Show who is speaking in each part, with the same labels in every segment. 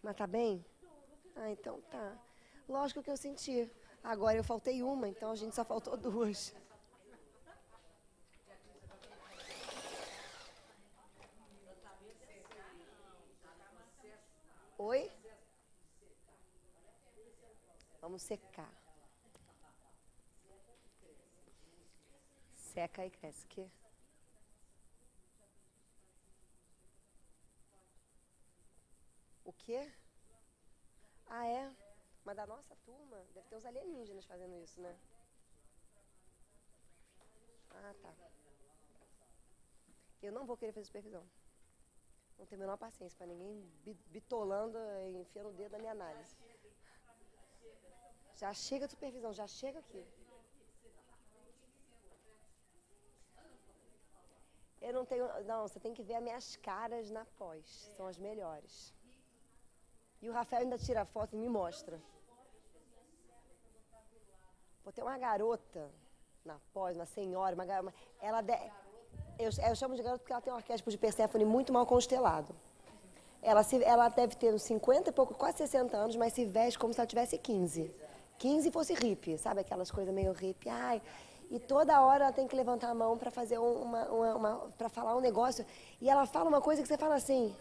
Speaker 1: Mas tá bem? Ah, então tá. Lógico que eu senti. Agora eu faltei uma, então a gente só faltou duas. Oi? Vamos secar. Seca e cresce. O quê? O quê? Ah, é? Mas da nossa turma, deve ter uns alienígenas fazendo isso, né? Ah, tá. Eu não vou querer fazer supervisão. Não tenho a menor paciência para ninguém bitolando e enfiando o dedo na minha análise. Já chega de supervisão, já chega aqui. Eu não tenho. Não, você tem que ver as minhas caras na pós. São as melhores. E o Rafael ainda tira foto e me mostra. Pô, tem uma garota na pós, uma senhora, uma garota. Eu chamo de garota porque ela tem um arquétipo de Perséfone muito mal constelado. Ela deve ter uns 50 e pouco, quase 60 anos, mas se veste como se ela tivesse 15. 15 fosse hippie, sabe? Aquelas coisas meio hippie. Ai, e toda hora ela tem que levantar a mão para fazer para falar um negócio. E ela fala uma coisa que você fala assim.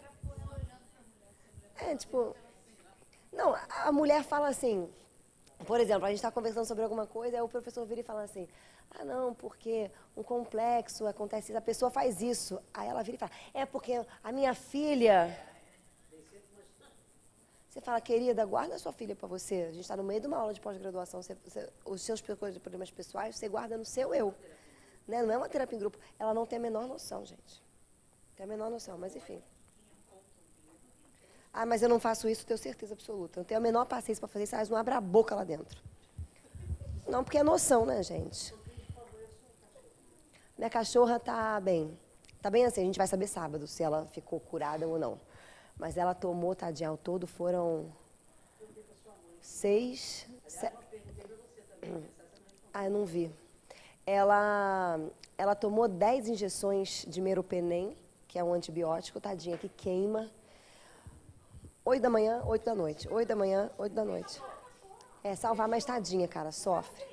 Speaker 1: É, tipo. Não, a mulher fala assim. Por exemplo, a gente está conversando sobre alguma coisa, aí o professor vira e fala assim: ah, não, porque um complexo acontece isso, a pessoa faz isso. Aí ela vira e fala: é porque a minha filha. Você fala, querida, guarda a sua filha para você. A gente está no meio de uma aula de pós-graduação. Os seus problemas pessoais, você guarda no seu eu. Né? Não é uma terapia em grupo. Ela não tem a menor noção, gente. Tem a menor noção, mas enfim. Ah, mas eu não faço isso, tenho certeza absoluta. Eu não tenho a menor paciência para fazer isso, elas não abrem a boca lá dentro. Não, porque é noção, né, gente? Minha cachorra tá bem. Tá bem assim, a gente vai saber sábado se ela ficou curada ou não. Mas ela tomou, tadinha, ao todo foram 6... Ah, eu não vi. Ela tomou 10 injeções de meropenem, que é um antibiótico, tadinha, que queima. 8 da manhã, 8 da noite. 8 da manhã, 8 da noite. É, salvar mais tadinha, cara, sofre.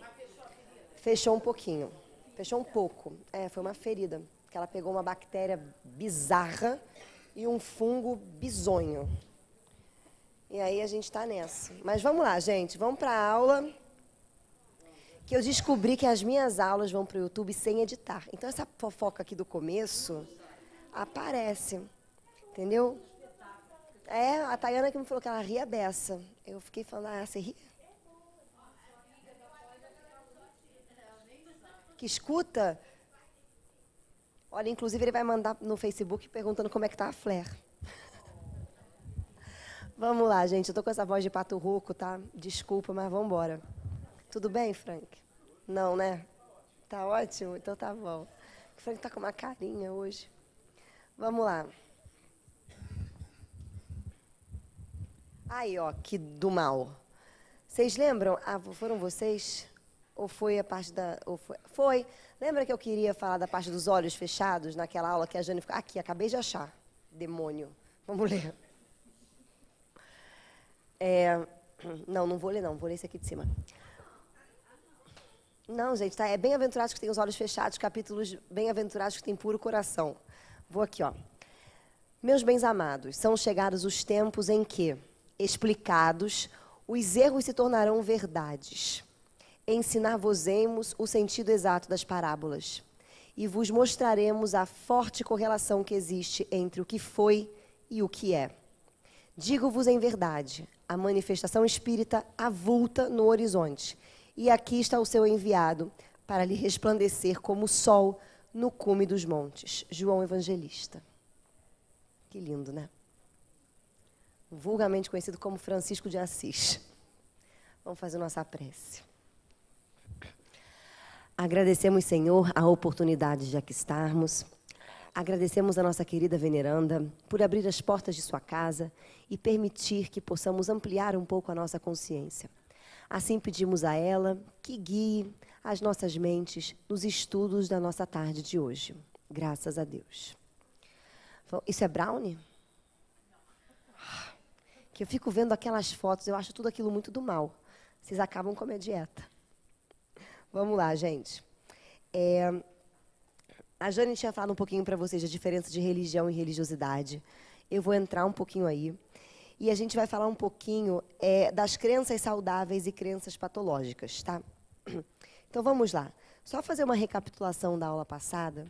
Speaker 1: Fechou um pouquinho. Fechou um pouco. É, foi uma ferida. Que ela pegou uma bactéria bizarra e um fungo bizonho. E aí a gente tá nessa. Mas vamos lá, gente. Vamos pra aula. Que eu descobri que as minhas aulas vão pro YouTube sem editar. Então essa fofoca aqui do começo aparece. Entendeu? É, a Tayana que me falou que ela ria beça. Eu fiquei falando, ah, você ri? Que escuta? Olha, inclusive ele vai mandar no Facebook perguntando como é que tá a Flair. Vamos lá, gente. Eu tô com essa voz de pato rouco, tá? Desculpa, mas vamos embora. Tudo bem, Frank? Não, né? Tá ótimo? Então tá bom. O Frank tá com uma carinha hoje. Vamos lá. Aí, ó, que do mal. Vocês lembram? Ah, foram vocês? Ou foi a parte da... Foi. Lembra que eu queria falar da parte dos olhos fechados naquela aula que a Jane ficou... Aqui, acabei de achar. Demônio. Vamos ler. Não, não vou ler não. Vou ler esse aqui de cima. Não, gente, tá? É bem-aventurados que têm os olhos fechados, capítulos bem-aventurados que têm puro coração. Vou aqui, ó. Meus bens amados, são chegados os tempos em que, explicados, os erros se tornarão verdades. Ensinar-vos-emos o sentido exato das parábolas e vos mostraremos a forte correlação que existe entre o que foi e o que é. Digo-vos em verdade, a manifestação espírita avulta no horizonte, e aqui está o seu enviado para lhe resplandecer como o sol no cume dos montes. João Evangelista. Que lindo, né? Vulgarmente conhecido como Francisco de Assis. Vamos fazer nossa prece. Agradecemos, Senhor, a oportunidade de aqui estarmos. Agradecemos a nossa querida veneranda por abrir as portas de sua casa e permitir que possamos ampliar um pouco a nossa consciência. Assim pedimos a ela que guie as nossas mentes nos estudos da nossa tarde de hoje. Graças a Deus. Isso é brownie? que eu fico vendo aquelas fotos, eu acho tudo aquilo muito do mal. Vocês acabam com a minha dieta. Vamos lá, gente. A Jane tinha falado um pouquinho para vocês da diferença de religião e religiosidade. Eu vou entrar um pouquinho aí. E a gente vai falar um pouquinho das crenças saudáveis e crenças patológicas, tá? Então, vamos lá. Só fazer uma recapitulação da aula passada.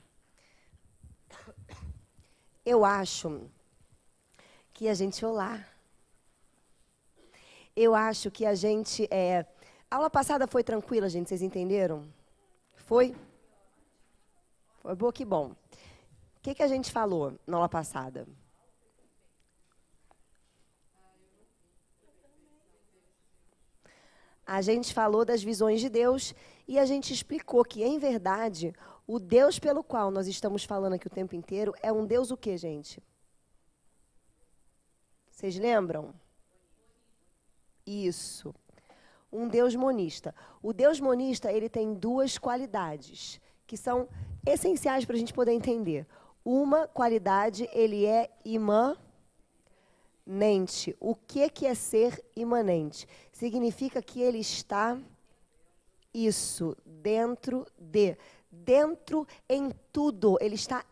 Speaker 1: Eu acho que a gente... Olá. Eu acho que a gente... A aula passada foi tranquila, gente? Vocês entenderam? Foi? Foi boa, que bom. O que a gente falou na aula passada? A gente falou das visões de Deus e a gente explicou que, em verdade, o Deus pelo qual nós estamos falando aqui o tempo inteiro é um Deus o quê, gente? Vocês lembram? Isso. Um Deus monista. O Deus monista, ele tem duas qualidades que são essenciais para a gente poder entender. Uma qualidade, ele é imanente. O que é ser imanente? Significa que ele está, dentro de. Dentro em tudo, ele está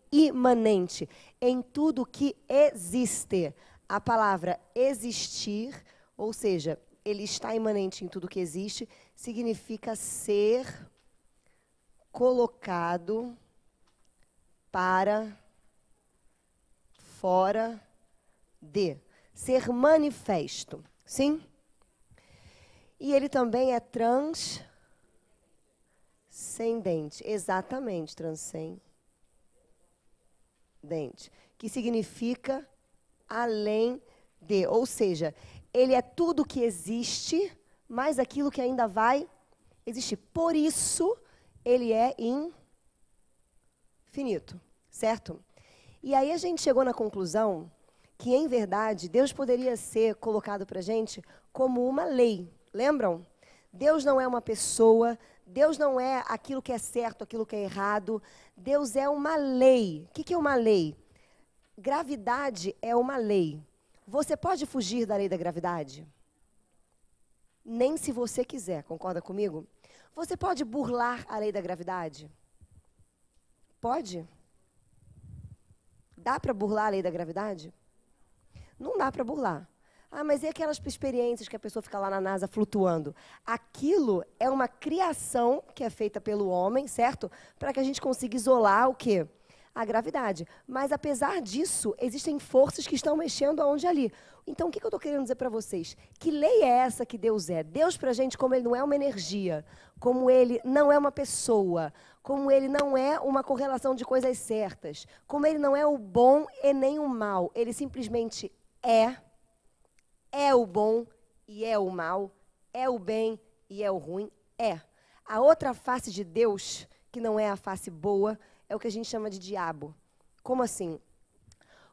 Speaker 1: imanente, em tudo que existe. A palavra existir, ou seja, ele está imanente em tudo que existe, significa ser colocado para fora de, ser manifesto, sim? E ele também é transcendente, exatamente, transcendente, que significa além de, ou seja, ele é tudo que existe, mais aquilo que ainda vai existir. Por isso, ele é infinito, certo? E aí a gente chegou na conclusão que, em verdade, Deus poderia ser colocado para a gente como uma lei. Lembram? Deus não é uma pessoa, Deus não é aquilo que é certo, aquilo que é errado. Deus é uma lei. O que é uma lei? Gravidade é uma lei. Você pode fugir da lei da gravidade? Nem se você quiser, concorda comigo? Você pode burlar a lei da gravidade? Pode? Dá para burlar a lei da gravidade? Não dá para burlar. Ah, mas e aquelas experiências que a pessoa fica lá na NASA flutuando? Aquilo é uma criação que é feita pelo homem, certo? Para que a gente consiga isolar o quê? A gravidade. Mas, apesar disso, existem forças que estão mexendo aonde ali. Então, o que eu estou querendo dizer para vocês? Que lei é essa que Deus é? Deus, para a gente, como Ele não é uma energia, como Ele não é uma pessoa, como Ele não é uma correlação de coisas certas, como Ele não é o bom e nem o mal, Ele simplesmente é o bom e é o mal, é o bem e é o ruim, é. A outra face de Deus, que não é a face boa, é o que a gente chama de diabo. Como assim?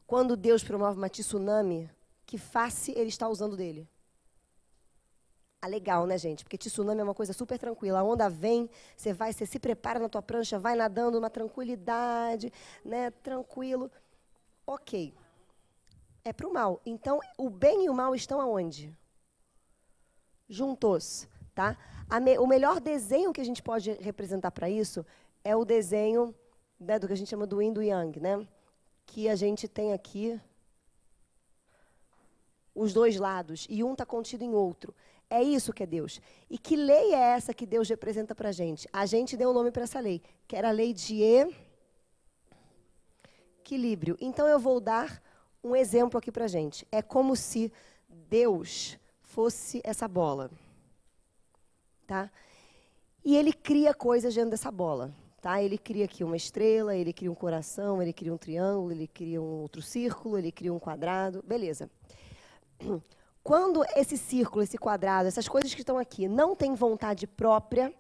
Speaker 1: Quando Deus promove uma tsunami, que face ele está usando dele? Ah, legal, né, gente? Porque tsunami é uma coisa super tranquila. A onda vem, você se prepara na tua prancha, vai nadando numa tranquilidade, né? Tranquilo. Ok. É para o mal. Então, o bem e o mal estão aonde? Juntos, tá? O melhor desenho que a gente pode representar para isso é o desenho, né, do que a gente chama do Yin e do Yang, né? Que a gente tem aqui os dois lados, e um está contido em outro. É isso que é Deus. E que lei é essa que Deus representa para a gente? A gente deu um nome para essa lei, que era a lei de equilíbrio. Então, eu vou dar um exemplo aqui para a gente. É como se Deus fosse essa bola. Tá? E ele cria coisas dentro dessa bola. Tá? Ele cria aqui uma estrela, ele cria um coração, ele cria um triângulo, ele cria um outro círculo, ele cria um quadrado. Beleza. Quando esse círculo, esse quadrado, essas coisas que estão aqui não têm vontade própria,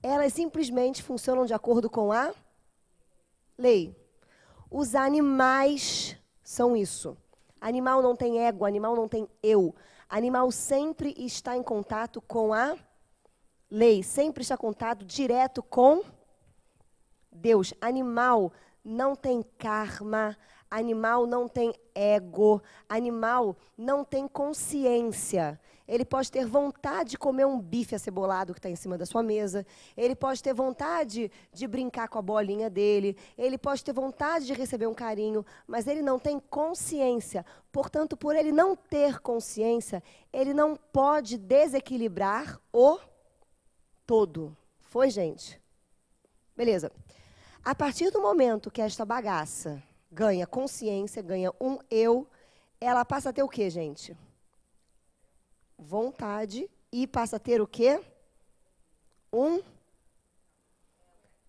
Speaker 1: elas simplesmente funcionam de acordo com a lei. Os animais são isso. Animal não tem ego, animal não tem eu. Animal sempre está em contato com a lei, sempre está em contato direto com Deus. Animal não tem karma, Animal não tem ego. Animal não tem consciência. Ele pode ter vontade de comer um bife acebolado que está em cima da sua mesa. Ele pode ter vontade de brincar com a bolinha dele. Ele pode ter vontade de receber um carinho, mas ele não tem consciência. Portanto, por ele não ter consciência, ele não pode desequilibrar o todo. Foi, gente? Beleza. A partir do momento que esta bagaça ganha consciência, ganha um eu, ela passa a ter o quê, gente? Vontade e passa a ter o quê? Um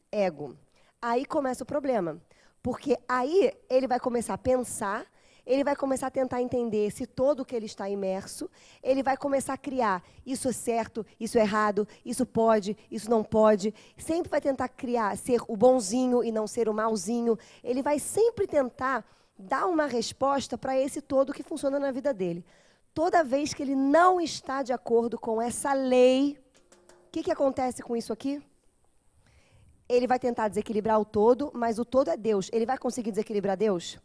Speaker 1: ego. Aí começa o problema, porque aí ele vai começar a pensar, ele vai começar a tentar entender esse todo que ele está imerso, ele vai começar a criar, isso é certo, isso é errado, isso pode, isso não pode, sempre vai tentar criar, ser o bonzinho e não ser o malzinho, ele vai sempre tentar dar uma resposta para esse todo que funciona na vida dele. Toda vez que ele não está de acordo com essa lei, o que acontece com isso aqui? Ele vai tentar desequilibrar o todo, mas o todo é Deus. Ele vai conseguir desequilibrar Deus?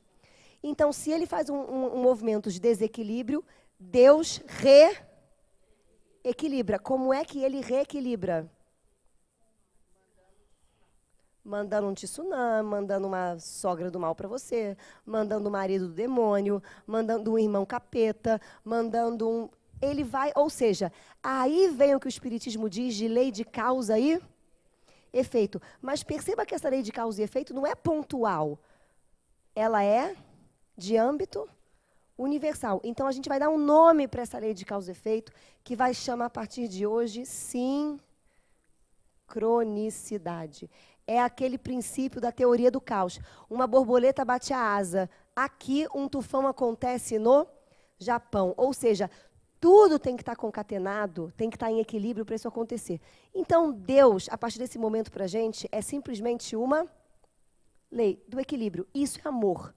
Speaker 1: Então, se ele faz um movimento de desequilíbrio, Deus reequilibra. Como é que ele reequilibra? Mandando um tsunami, mandando uma sogra do mal para você, mandando um marido do demônio, mandando um irmão capeta, mandando um... Ele vai, ou seja, aí vem o que o Espiritismo diz de lei de causa e efeito. Mas perceba que essa lei de causa e efeito não é pontual. Ela é de âmbito universal. Então, a gente vai dar um nome para essa lei de causa e efeito, que vai chamar a partir de hoje sincronicidade. É aquele princípio da teoria do caos. Uma borboleta bate a asa. Aqui, um tufão acontece no Japão. Ou seja, tudo tem que estar concatenado, tem que estar em equilíbrio para isso acontecer. Então, Deus, a partir desse momento para a gente, é simplesmente uma lei do equilíbrio. Isso é amor.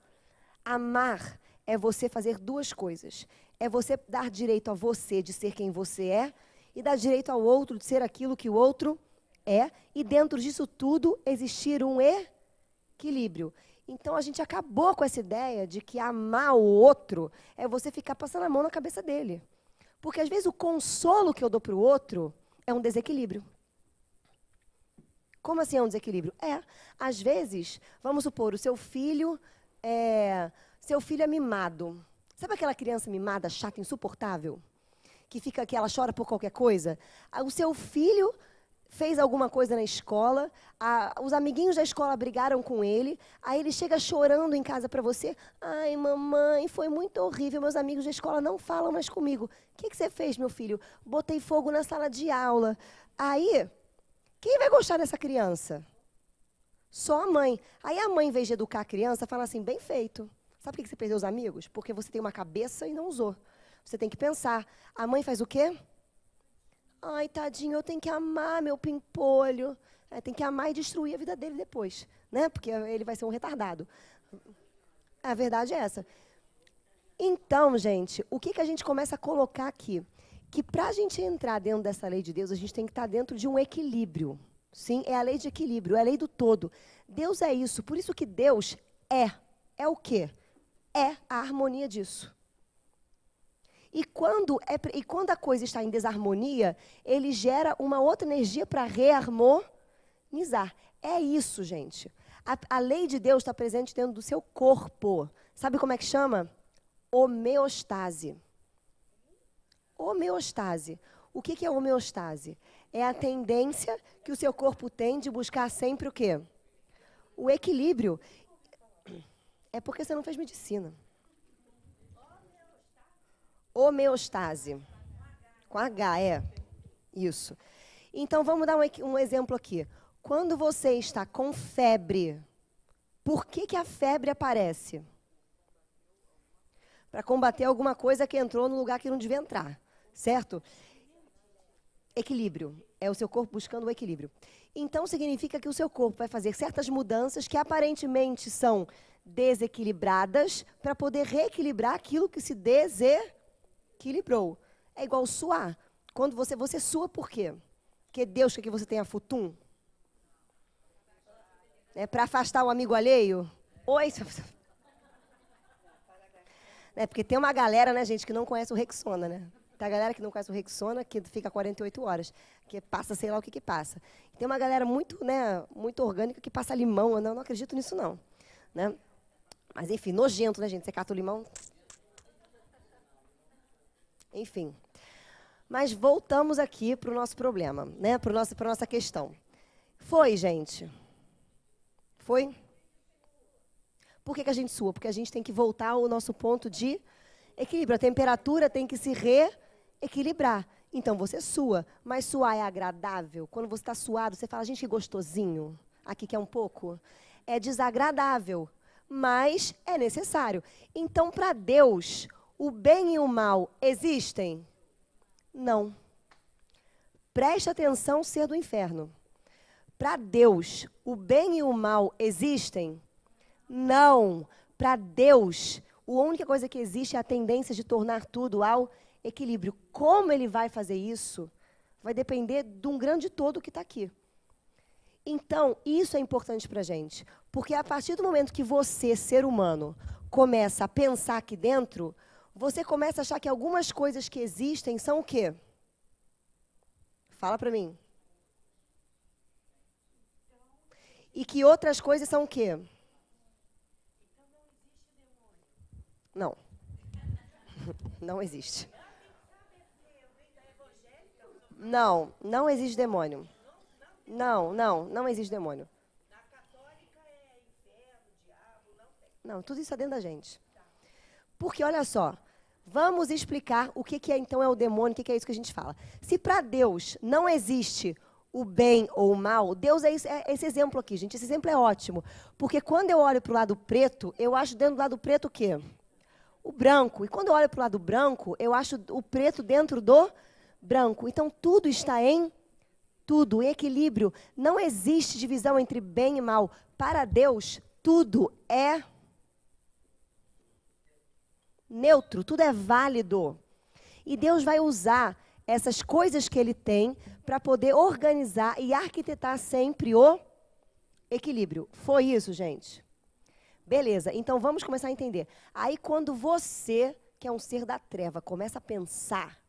Speaker 1: Amar é você fazer duas coisas. É você dar direito a você de ser quem você é e dar direito ao outro de ser aquilo que o outro é, e dentro disso tudo existir um equilíbrio. Então, a gente acabou com essa ideia de que amar o outro é você ficar passando a mão na cabeça dele. Porque, às vezes, o consolo que eu dou para o outro é um desequilíbrio. Como assim é um desequilíbrio? Às vezes, vamos supor, o seu filho é mimado. Sabe aquela criança mimada, chata, insuportável? Que ela chora por qualquer coisa? O seu filho fez alguma coisa na escola, os amiguinhos da escola brigaram com ele, aí ele chega chorando em casa para você. Ai, mamãe, foi muito horrível, meus amigos da escola não falam mais comigo. O que você fez, meu filho? Botei fogo na sala de aula. Aí, quem vai gostar dessa criança? Só a mãe. Aí a mãe, em vez de educar a criança, fala assim, bem feito. Sabe por que você perdeu os amigos? Porque você tem uma cabeça e não usou. Você tem que pensar. A mãe faz o quê? Ai, tadinho, eu tenho que amar meu pimpolho. Tem que amar e destruir a vida dele depois, né? Porque ele vai ser um retardado. A verdade é essa. Então, gente, o que a gente começa a colocar aqui? Que para a gente entrar dentro dessa lei de Deus, a gente tem que estar dentro de um equilíbrio. Sim, é a lei de equilíbrio, é a lei do todo. Deus é isso, por isso que Deus é. É o quê? É a harmonia disso. E quando a coisa está em desarmonia, ele gera uma outra energia para reharmonizar. É isso, gente. A lei de Deus está presente dentro do seu corpo. Sabe como é que chama? Homeostase. Homeostase. O que é homeostase? É a tendência que o seu corpo tem de buscar sempre o quê? O equilíbrio. É porque você não fez medicina. Homeostase. Com H, isso. Então, vamos dar um exemplo aqui. Quando você está com febre, por que a febre aparece? Para combater alguma coisa que entrou no lugar que não devia entrar, certo? Equilíbrio. É o seu corpo buscando o equilíbrio. Então, significa que o seu corpo vai fazer certas mudanças que aparentemente são desequilibradas para poder reequilibrar aquilo que se desequilibrou. É igual suar. Quando você sua por quê? Porque Deus quer que você tenha futum? É para afastar o amigo alheio? Oi? Né? Porque tem uma galera, né, gente, que não conhece o Rexona, né? Tem a galera que não conhece o Rexona, que fica 48 horas, que passa sei lá o que passa. Tem uma galera muito, né, muito orgânica que passa limão. Eu não acredito nisso, não. Né? Mas, enfim, nojento, né, gente? Você cata o limão. Enfim. Mas voltamos aqui para o nosso problema, né? Para a nossa questão. Foi, gente? Foi? Por que a gente sua? Porque a gente tem que voltar ao nosso ponto de equilíbrio. A temperatura tem que se reequilibrar. Então, você sua. Mas suar é agradável? Quando você está suado, você fala, gente, que gostosinho. Aqui quer um pouco? É desagradável, mas é necessário. Então, para Deus, o bem e o mal existem? Não. Preste atenção, ser do inferno. Para Deus, o bem e o mal existem? Não. Para Deus, a única coisa que existe é a tendência de tornar tudo ao equilíbrio. Como ele vai fazer isso, vai depender de um grande todo que está aqui. Então, isso é importante para a gente. Porque a partir do momento que você, ser humano, começa a pensar aqui dentro, você começa a achar que algumas coisas que existem são o quê? Fala para mim. E que outras coisas são o quê? Não. Não existe. Não, não existe demônio. Não existe demônio. Não, tudo isso é dentro da gente. Porque, olha só, vamos explicar o que é, então, é o demônio, o que é isso que a gente fala. Se para Deus não existe o bem ou o mal, Deus é esse exemplo aqui, gente. Esse exemplo é ótimo. Porque quando eu olho para o lado preto, eu acho dentro do lado preto o quê? O branco. E quando eu olho para o lado branco, eu acho o preto dentro do branco. Então, tudo está em tudo, em equilíbrio. Não existe divisão entre bem e mal. Para Deus, tudo é neutro, tudo é válido. E Deus vai usar essas coisas que Ele tem para poder organizar e arquitetar sempre o equilíbrio. Foi isso, gente? Beleza, então vamos começar a entender. Aí quando você, que é um ser da treva, começa a pensar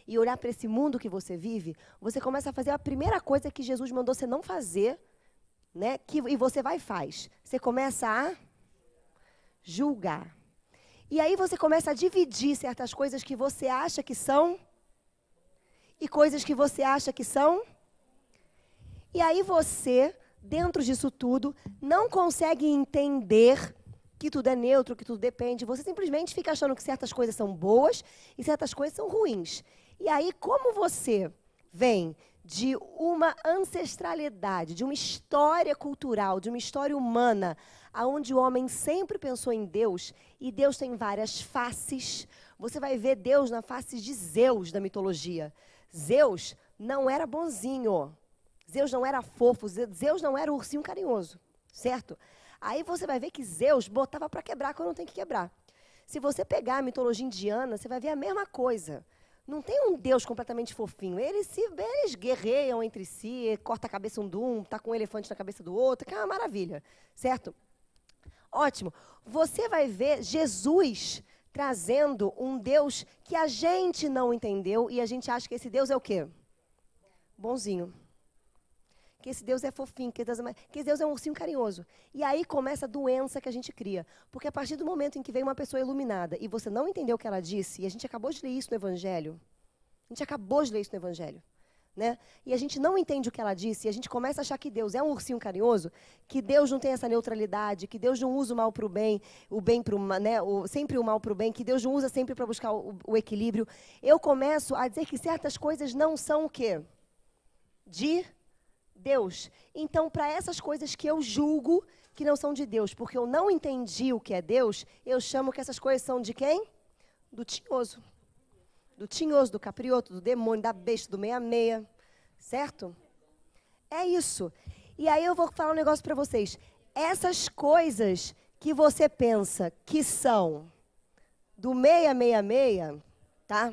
Speaker 1: e olhar para esse mundo que você vive, você começa a fazer a primeira coisa que Jesus mandou você não fazer, né? E você vai e faz. Você começa a julgar. E aí você começa a dividir certas coisas que você acha que são e coisas que você acha que são. E aí você, dentro disso tudo, não consegue entender que tudo é neutro, que tudo depende. Você simplesmente fica achando que certas coisas são boas e certas coisas são ruins. E aí, como você vem de uma ancestralidade, de uma história cultural, de uma história humana, onde o homem sempre pensou em Deus, e Deus tem várias faces, você vai ver Deus na face de Zeus da mitologia. Zeus não era bonzinho, Zeus não era fofo, Zeus não era o ursinho carinhoso, certo? Aí você vai ver que Zeus botava para quebrar quando não tem que quebrar. Se você pegar a mitologia indiana, você vai ver a mesma coisa. Não tem um Deus completamente fofinho. Eles guerreiam entre si, corta a cabeça um de um, tá com um elefante na cabeça do outro, que é uma maravilha, certo? Ótimo. Você vai ver Jesus trazendo um Deus que a gente não entendeu e a gente acha que esse Deus é o quê? Bonzinho. Que esse Deus é fofinho, que esse Deus é um ursinho carinhoso. E aí começa a doença que a gente cria. Porque a partir do momento em que vem uma pessoa iluminada e você não entendeu o que ela disse, e a gente acabou de ler isso no Evangelho, né? E a gente não entende o que ela disse, e a gente começa a achar que Deus é um ursinho carinhoso, que Deus não tem essa neutralidade, que Deus não usa o mal para o bem para o mal, né? Sempre o mal para o bem, que Deus não usa sempre para buscar o equilíbrio. Eu começo a dizer que certas coisas não são o quê? De Deus. Então, para essas coisas que eu julgo que não são de Deus, porque eu não entendi o que é Deus, eu chamo que essas coisas são de quem? Do tinhoso. Do tinhoso, do caprioto, do demônio, da besta, do meia-meia. Certo? É isso. E aí eu vou falar um negócio para vocês. Essas coisas que você pensa que são do meia-meia-meia, tá?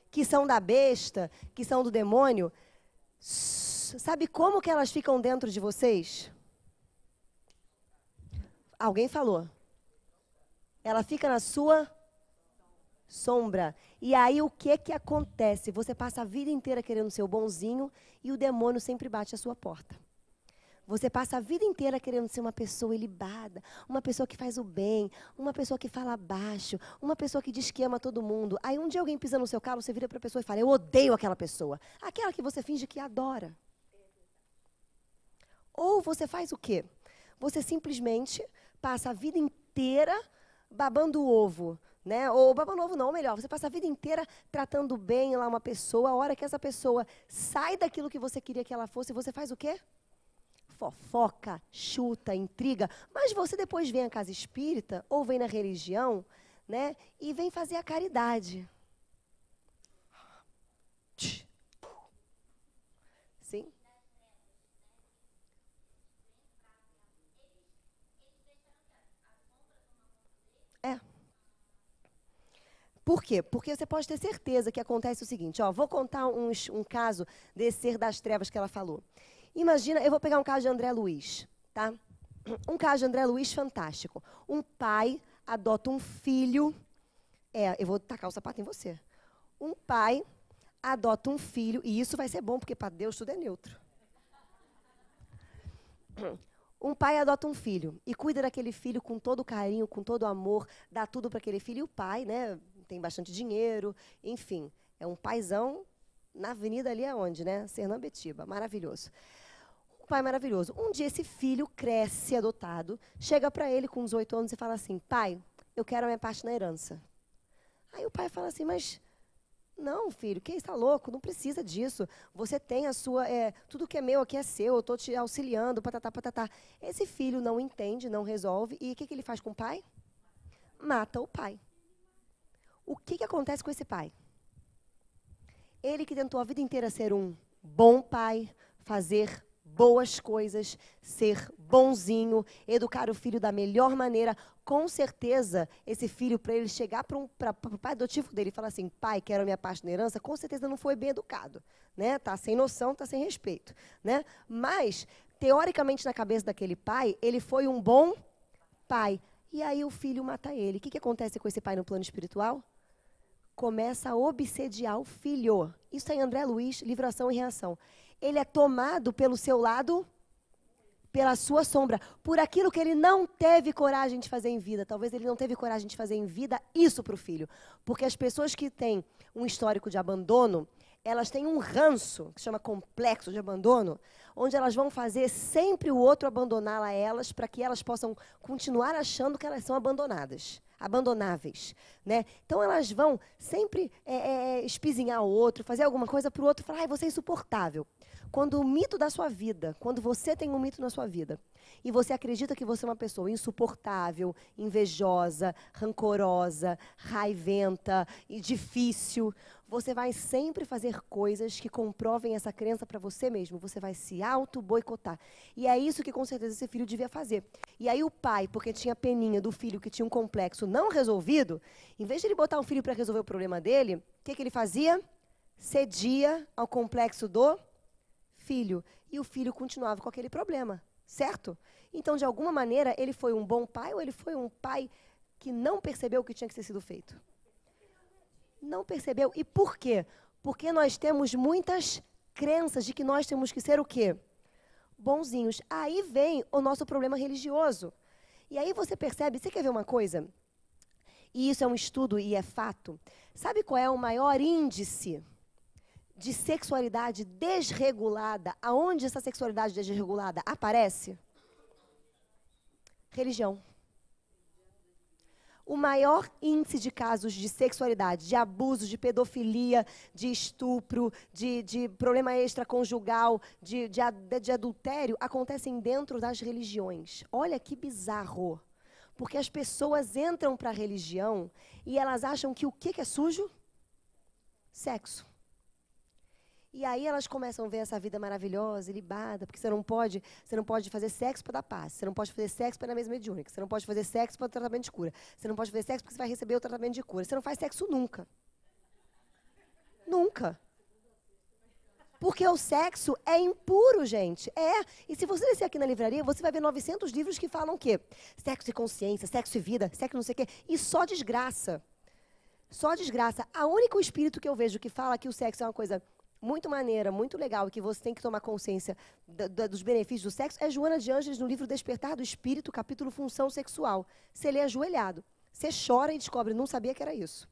Speaker 1: Que são da besta, que são do demônio, sabe como que elas ficam dentro de vocês? Alguém falou. Ela fica na sua sombra. E aí o que acontece? Você passa a vida inteira querendo ser o bonzinho e o demônio sempre bate à sua porta. Você passa a vida inteira querendo ser uma pessoa ilibada, uma pessoa que faz o bem, uma pessoa que fala baixo, uma pessoa que diz que ama todo mundo. Aí um dia alguém pisa no seu calo, você vira para a pessoa e fala, eu odeio aquela pessoa. Aquela que você finge que adora. Ou você faz o quê? Você simplesmente passa a vida inteira babando o ovo, né? Ou babando o ovo não, melhor, você passa a vida inteira tratando bem lá uma pessoa, a hora que essa pessoa sai daquilo que você queria que ela fosse, você faz o quê? Fofoca, chuta, intriga, mas você depois vem à casa espírita ou vem na religião, né, e vem fazer a caridade. Sim? É. Por quê? Porque você pode ter certeza que acontece o seguinte, ó, vou contar um caso desse ser das trevas que ela falou. Imagina, eu vou pegar um caso de André Luiz, tá? Um caso de André Luiz fantástico. Um pai adota um filho. Eu vou tacar o sapato em você. Um pai adota um filho, e isso vai ser bom, porque para Deus tudo é neutro. Um pai adota um filho e cuida daquele filho com todo carinho, com todo amor, dá tudo para aquele filho. E o pai, né, tem bastante dinheiro, enfim, é um paizão na avenida ali aonde, né? Sernambetiba, maravilhoso. Um pai maravilhoso. Um dia esse filho cresce adotado, chega para ele com uns 8 anos e fala assim, pai, eu quero a minha parte na herança. Aí o pai fala assim, mas não, filho, que está louco? Não precisa disso. Você tem a sua, tudo que é meu aqui é seu, eu estou te auxiliando, patatá, patatá. Esse filho não entende, não resolve, e o que ele faz com o pai? Mata o pai. O que acontece com esse pai? Ele que tentou a vida inteira ser um bom pai, fazer boas coisas, ser bonzinho, educar o filho da melhor maneira, com certeza, esse filho, para ele chegar para o pai adotivo dele e falar assim, pai, quero a minha parte na herança, com certeza não foi bem educado, né? Tá sem noção, tá sem respeito, né? Mas, teoricamente, na cabeça daquele pai, ele foi um bom pai. E aí o filho mata ele. O que acontece com esse pai no plano espiritual? Começa a obsediar o filho. Isso está em André Luiz, Livro Ação e Reação. Ele é tomado pelo seu lado, pela sua sombra, por aquilo que ele não teve coragem de fazer em vida. Talvez ele não teve coragem de fazer em vida isso para o filho. Porque as pessoas que têm um histórico de abandono, elas têm um ranço, que se chama complexo de abandono, onde elas vão fazer sempre o outro abandoná-la a elas, para que elas possam continuar achando que elas são abandonáveis, né? Então elas vão sempre espizinhar o outro, fazer alguma coisa para o outro falar, você é insuportável. Quando o mito da sua vida, quando você tem um mito na sua vida, e você acredita que você é uma pessoa insuportável, invejosa, rancorosa, raiventa e difícil, você vai sempre fazer coisas que comprovem essa crença para você mesmo. Você vai se auto-boicotar. E é isso que, com certeza, esse filho devia fazer. E aí o pai, porque tinha peninha do filho que tinha um complexo não resolvido, em vez de ele botar um filho para resolver o problema dele, o que ele fazia? Cedia ao complexo do filho. E o filho continuava com aquele problema, certo? Então, de alguma maneira, ele foi um bom pai ou ele foi um pai que não percebeu o que tinha que ter sido feito? Não percebeu. E por quê? Porque nós temos muitas crenças de que nós temos que ser o quê? Bonzinhos. Aí vem o nosso problema religioso. E aí você percebe, você quer ver uma coisa? E isso é um estudo e é fato. Sabe qual é o maior índice de sexualidade desregulada? Aonde essa sexualidade desregulada aparece? Religião. O maior índice de casos de sexualidade, de abuso, de pedofilia, de estupro, de problema extraconjugal, de adultério, acontecem dentro das religiões. Olha que bizarro. Porque as pessoas entram para a religião e elas acham que o que é sujo? Sexo. E aí elas começam a ver essa vida maravilhosa, ilibada, porque você não pode fazer sexo para dar paz, você não pode fazer sexo para ir na mesa mediúnica, você não pode fazer sexo para o tratamento de cura, você não pode fazer sexo porque você vai receber o tratamento de cura, você não faz sexo nunca. Nunca. Porque o sexo é impuro, gente. E se você descer aqui na livraria, você vai ver 900 livros que falam o quê? Sexo e consciência, sexo e vida, sexo não sei o quê, e só desgraça. Só desgraça. O único espírito que eu vejo que fala que o sexo é uma coisa muito maneira, muito legal, que você tem que tomar consciência dos benefícios do sexo, é Joana de Ângeles, no livro Despertar do Espírito, capítulo Função Sexual. Você lê ajoelhado. Você chora e descobre, não sabia que era isso.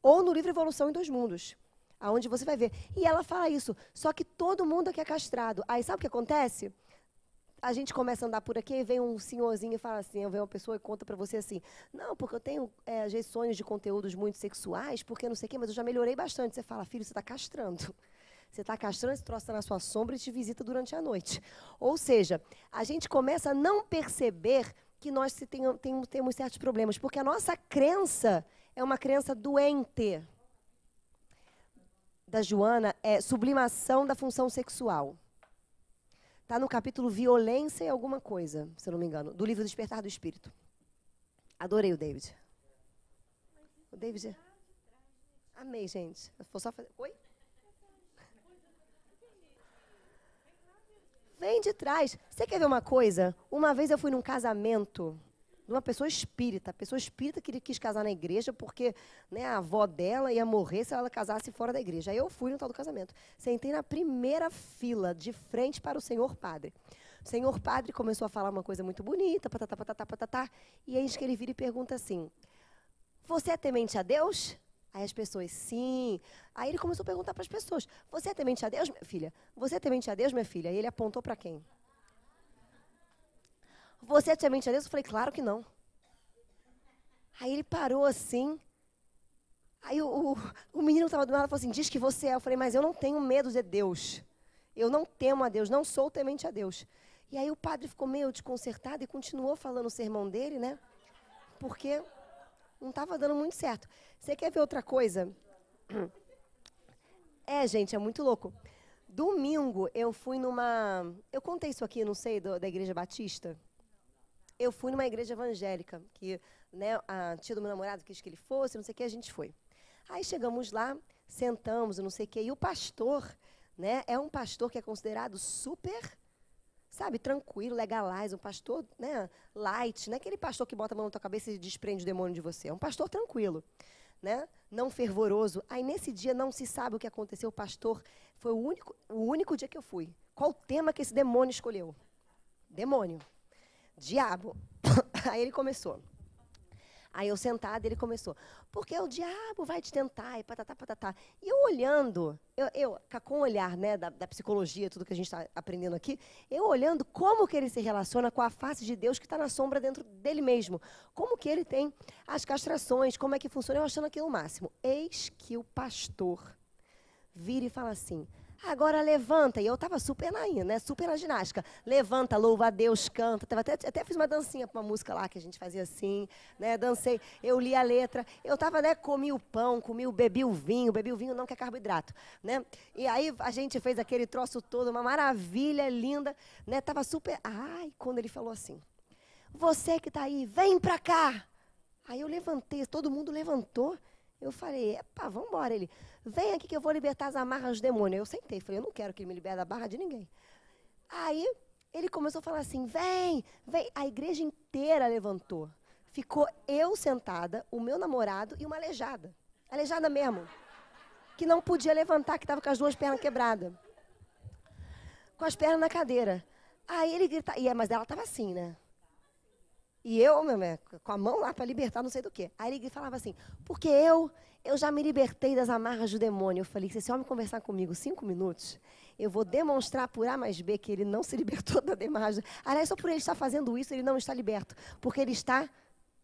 Speaker 1: Ou no livro Evolução em Dois Mundos, aonde você vai ver. E ela fala isso, só que todo mundo aqui é castrado. Aí sabe o que acontece? A gente começa a andar por aqui e vem um senhorzinho e fala assim, vem uma pessoa e conta pra você assim, não, porque eu tenho às vezes sonhos de conteúdos muito sexuais, porque não sei o quê, mas eu já melhorei bastante. Você fala, filho, você está castrando. Você está castrando, esse troço está na sua sombra e te visita durante a noite. Ou seja, a gente começa a não perceber que nós temos certos problemas, porque a nossa crença é uma crença doente. Da Joana é sublimação da função sexual. Está no capítulo Violência e alguma coisa, se eu não me engano, do livro Despertar do Espírito. Adorei o David. O David. Amei, gente. Vou só fazer. Oi? Vem de trás. Você quer ver uma coisa? Uma vez eu fui num casamento de uma pessoa espírita. A pessoa espírita quis casar na igreja porque, né, a avó dela ia morrer se ela casasse fora da igreja. Aí eu fui no tal do casamento. Sentei na primeira fila, de frente para o senhor padre. O senhor padre começou a falar uma coisa muito bonita, patatá, patatá, patatá, e aí que ele vira e pergunta assim, você é temente a Deus? Aí as pessoas, sim. Aí ele começou a perguntar para as pessoas, você é temente a Deus, minha filha? Você é temente a Deus, minha filha? E ele apontou para quem? Você é temente a Deus? Eu falei, claro que não. Aí ele parou assim. Aí o menino que estava do meu lado falou assim, diz que você é. Eu falei, mas eu não tenho medo de Deus. Eu não temo a Deus, não sou temente a Deus. E aí o padre ficou meio desconcertado e continuou falando o sermão dele, né? Porque não estava dando muito certo. Você quer ver outra coisa? Gente, é muito louco. Domingo eu fui numa... Eu contei isso aqui, não sei, da Igreja Batista. Eu fui numa igreja evangélica, que, né, a tia do meu namorado quis que ele fosse, não sei o que, a gente foi. Aí chegamos lá, sentamos, não sei o que, e o pastor, né, é um pastor que é considerado super, sabe, tranquilo, legalize, um pastor, né, light, não é aquele pastor que bota a mão na tua cabeça e desprende o demônio de você, é um pastor tranquilo, né, não fervoroso. Aí nesse dia não se sabe o que aconteceu, o pastor, foi o único dia que eu fui. Qual o tema que esse demônio escolheu? Demônio. Diabo. Aí ele começou. Aí eu sentada, ele começou. Porque o diabo vai te tentar, e patatá, patatá. E eu olhando, com o olhar, né, da psicologia, tudo que a gente está aprendendo aqui, eu olhando como que ele se relaciona com a face de Deus que está na sombra dentro dele mesmo. Como que ele tem as castrações, como é que funciona, eu achando aquilo o máximo. Eis que o pastor vira e fala assim, agora levanta. E eu estava super né? Super na ginástica. Levanta, louva a Deus, canta. Até fiz uma dancinha para uma música lá que a gente fazia assim, né? Dancei, eu li a letra. Eu estava, né? Comi o pão, bebi o vinho não que é carboidrato, né? E aí a gente fez aquele troço todo, uma maravilha, linda, né? Tava super... Ai, quando ele falou assim, você que está aí, vem para cá. Aí eu levantei, todo mundo levantou. Eu falei, epa, vamos embora. Ele, vem aqui que eu vou libertar as amarras do demônio. Eu sentei, falei, eu não quero que ele me libere da barra de ninguém. Aí ele começou a falar assim, vem, vem. A igreja inteira levantou. Ficou eu sentada, o meu namorado e uma aleijada. Aleijada mesmo. Que não podia levantar, que estava com as duas pernas quebradas. Com as pernas na cadeira. Aí ele grita, mas ela estava assim, né? E eu, com a mão lá para libertar não sei do quê. Aí ele falava assim, porque eu já me libertei das amarras do demônio. Eu falei, se esse homem conversar comigo 5 minutos, eu vou demonstrar por A mais B que ele não se libertou da amarra. Aliás, só por ele estar fazendo isso, ele não está liberto. Porque ele está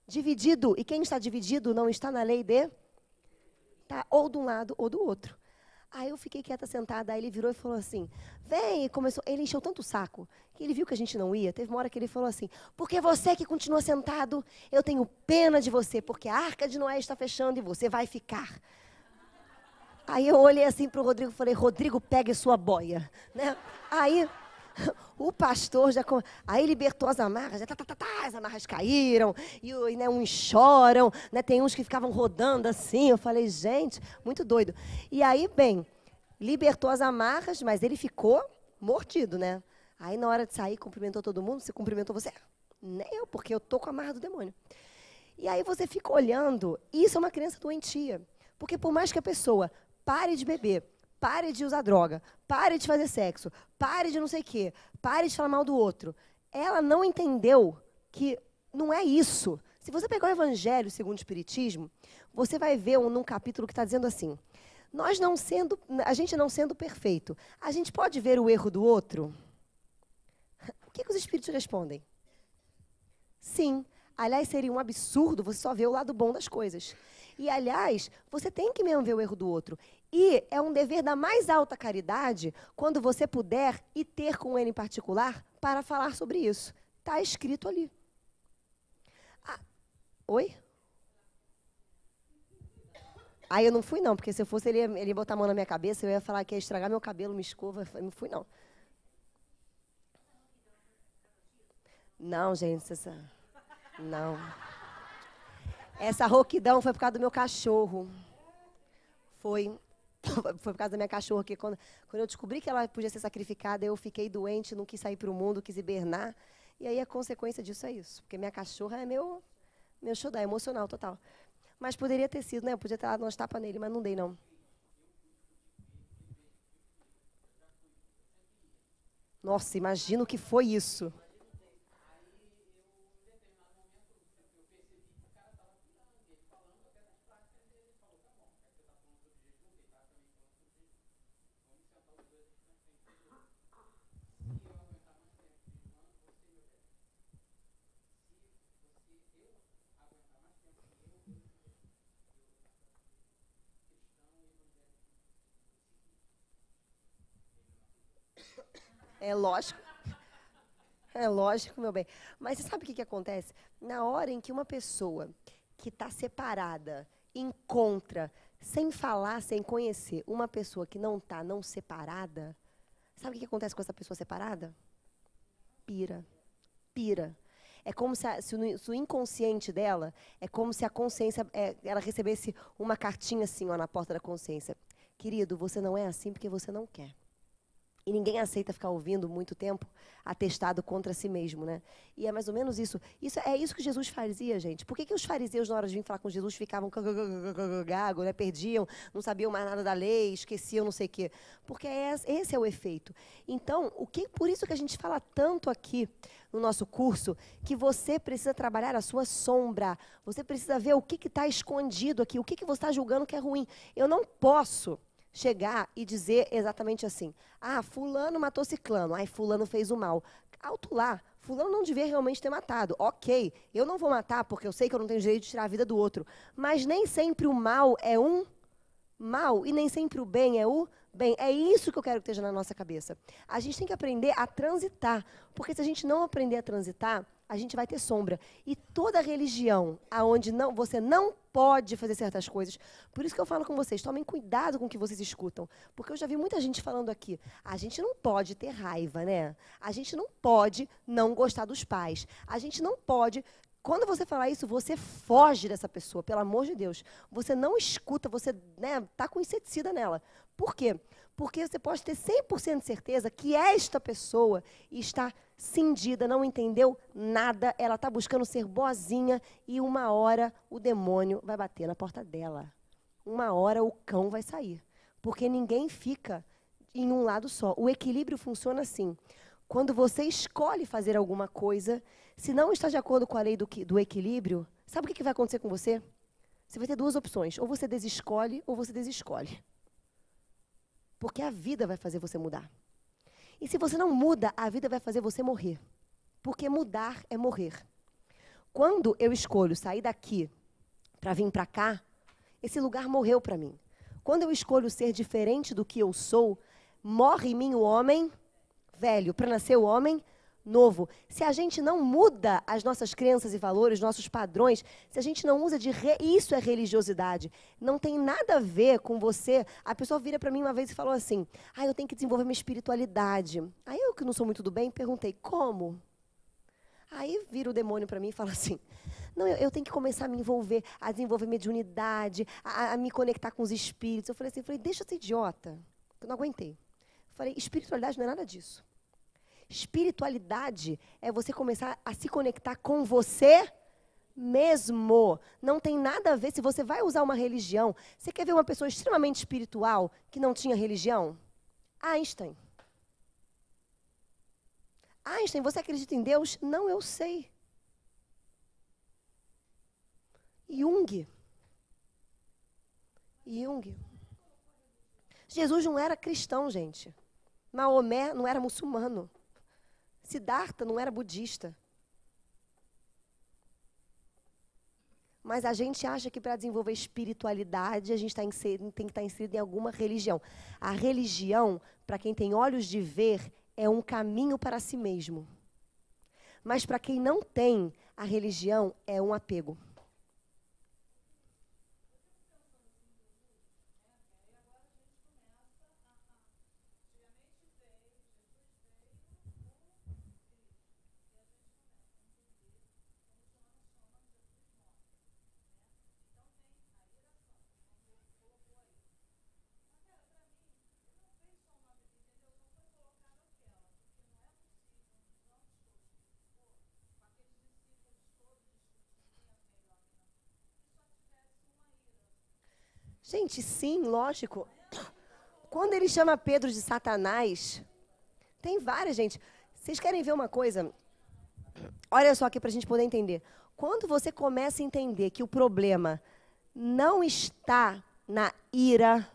Speaker 1: dividido. E quem está dividido não está na lei de... Tá ou de um lado ou do outro. Aí eu fiquei quieta, sentada, aí ele virou e falou assim, vem, e começou, ele encheu tanto o saco, que ele viu que a gente não ia, teve uma hora que ele falou assim, porque você que continua sentado, eu tenho pena de você, porque a arca de Noé está fechando e você vai ficar. Aí eu olhei assim para o Rodrigo e falei, Rodrigo, pegue sua boia, né? Aí o pastor já... Aí libertou as amarras, as amarras caíram, e né, uns choram, né, tem uns que ficavam rodando assim. Eu falei, gente, muito doido. E aí, bem, libertou as amarras, mas ele ficou mordido, né? Aí, na hora de sair, cumprimentou todo mundo. Você cumprimentou você? Nem eu, porque eu tô com a amarra do demônio. E aí você fica olhando, isso é uma crença doentia. Porque por mais que a pessoa pare de beber, pare de usar droga, pare de fazer sexo, pare de não sei o quê, pare de falar mal do outro, ela não entendeu que não é isso. Se você pegar o Evangelho segundo o Espiritismo, você vai ver num capítulo que está dizendo assim, a gente não sendo perfeito, a gente pode ver o erro do outro? O que os espíritos respondem? Sim. Aliás, seria um absurdo você só ver o lado bom das coisas. E, aliás, você tem que mesmo ver o erro do outro. E é um dever da mais alta caridade, quando você puder, e ter com ele em particular, para falar sobre isso. Está escrito ali. Oi? Aí eu não fui, não, porque se eu fosse, ele ia botar a mão na minha cabeça, eu ia falar que ia estragar meu cabelo, minha escova. Eu não fui, não. Não, gente, não. Essa rouquidão foi por causa do meu cachorro. Foi por causa da minha cachorra, que quando eu descobri que ela podia ser sacrificada, eu fiquei doente, não quis sair para o mundo, quis hibernar. E aí a consequência disso é isso. Porque minha cachorra é meu xodó, é emocional total. Mas poderia ter sido, né? Eu podia ter dado umas tapas nele, mas não dei, não. Nossa, imagina o que foi isso. É lógico. É lógico, meu bem. Mas você sabe o que acontece? Na hora em que uma pessoa que está separada encontra, sem falar, sem conhecer, uma pessoa que não está não separada, sabe o que acontece com essa pessoa separada? Pira. Pira. É como se o inconsciente dela, é como se a consciência, ela recebesse uma cartinha assim, ó, na porta da consciência. Querido, você não é assim porque você não quer. E ninguém aceita ficar ouvindo muito tempo atestado contra si mesmo, né? E é mais ou menos isso. É isso que Jesus fazia, gente. Por que os fariseus, na hora de vir falar com Jesus, ficavam gago, né? Perdiam, não sabiam mais nada da lei, esqueciam não sei o quê? Porque esse é o efeito. Então, por isso que a gente fala tanto aqui no nosso curso, que você precisa trabalhar a sua sombra. Você precisa ver o que está escondido aqui, o que você está julgando que é ruim. Eu não posso chegar e dizer exatamente assim, fulano matou ciclano, fulano fez o mal. Alto lá, fulano não devia realmente ter matado. Ok, eu não vou matar porque eu sei que eu não tenho direito de tirar a vida do outro. Mas nem sempre o mal é um mal e nem sempre o bem é o bem. É isso que eu quero que esteja na nossa cabeça. A gente tem que aprender a transitar, porque se a gente não aprender a transitar, a gente vai ter sombra. E toda religião aonde você não pode fazer certas coisas, por isso que eu falo com vocês, tomem cuidado com o que vocês escutam. Porque eu já vi muita gente falando aqui, a gente não pode ter raiva, né? A gente não pode não gostar dos pais. A gente não pode... Quando você falar isso, você foge dessa pessoa, pelo amor de Deus. Você não escuta, você tá com inseticida nela. Por quê? Porque você pode ter 100% de certeza que esta pessoa está cindida, não entendeu nada, ela está buscando ser boazinha e uma hora o demônio vai bater na porta dela. Uma hora o cão vai sair. Porque ninguém fica em um lado só. O equilíbrio funciona assim. Quando você escolhe fazer alguma coisa, se não está de acordo com a lei do equilíbrio, sabe o que vai acontecer com você? Você vai ter duas opções. Ou você desescolhe, ou você desescolhe. Porque a vida vai fazer você mudar. E se você não muda, a vida vai fazer você morrer. Porque mudar é morrer. Quando eu escolho sair daqui para vir para cá, esse lugar morreu para mim. Quando eu escolho ser diferente do que eu sou, morre em mim o homem velho, para nascer o homem novo. Se a gente não muda as nossas crenças e valores, nossos padrões, se a gente não usa isso é religiosidade. Não tem nada a ver com você. A pessoa vira para mim uma vez e falou assim, eu tenho que desenvolver minha espiritualidade. Aí eu, que não sou muito do bem, perguntei, como? Aí vira o demônio para mim e fala assim, não, eu tenho que começar a me envolver, a desenvolver mediunidade, a me conectar com os espíritos. Eu falei assim, deixa eu ser idiota. Eu não aguentei. Eu falei, espiritualidade não é nada disso. Espiritualidade é você começar a se conectar com você Mesmo. Não tem nada a ver. Se você vai usar uma religião, você quer ver uma pessoa extremamente espiritual que não tinha religião? Einstein. Einstein, você acredita em Deus? Não, eu sei. Jung. Jesus não era cristão, gente. Maomé não era muçulmano. Siddhartha não era budista. Mas a gente acha que para desenvolver espiritualidade, a gente tem que estar inserido em alguma religião. A religião, para quem tem olhos de ver, é um caminho para si mesmo. Mas para quem não tem, a religião é um apego. Gente, sim, lógico. Quando ele chama Pedro de Satanás, tem várias, gente. Vocês querem ver uma coisa? Olha só aqui para a gente poder entender. Quando você começa a entender que o problema não está na ira,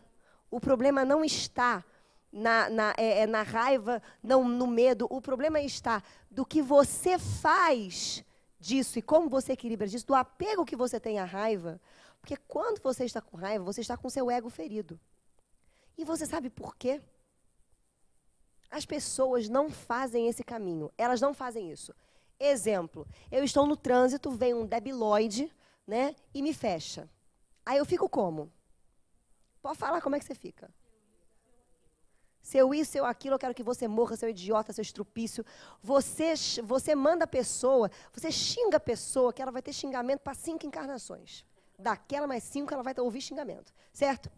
Speaker 1: o problema não está na raiva, não no medo, o problema está do que você faz disso e como você equilibra disso, do apego que você tem à raiva. Porque quando você está com raiva, você está com seu ego ferido. E você sabe por quê? As pessoas não fazem esse caminho. Elas não fazem isso. Exemplo, eu estou no trânsito, vem um debilóide, né, e me fecha. Aí eu fico como? Pode falar como é que você fica. Seu isso, seu aquilo, eu quero que você morra, seu idiota, seu estrupício. Você manda a pessoa, você xinga a pessoa, que ela vai ter xingamento para 5 encarnações. Daquela mais 5, ela vai ouvir xingamento, certo?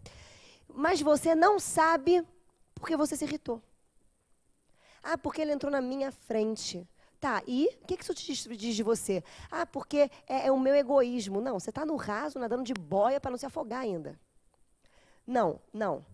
Speaker 1: Mas você não sabe porque você se irritou. Ah, porque ele entrou na minha frente. Tá, e o que isso te diz de você? Ah, porque é o meu egoísmo. Não, você está no raso, nadando de boia para não se afogar ainda. Não, não.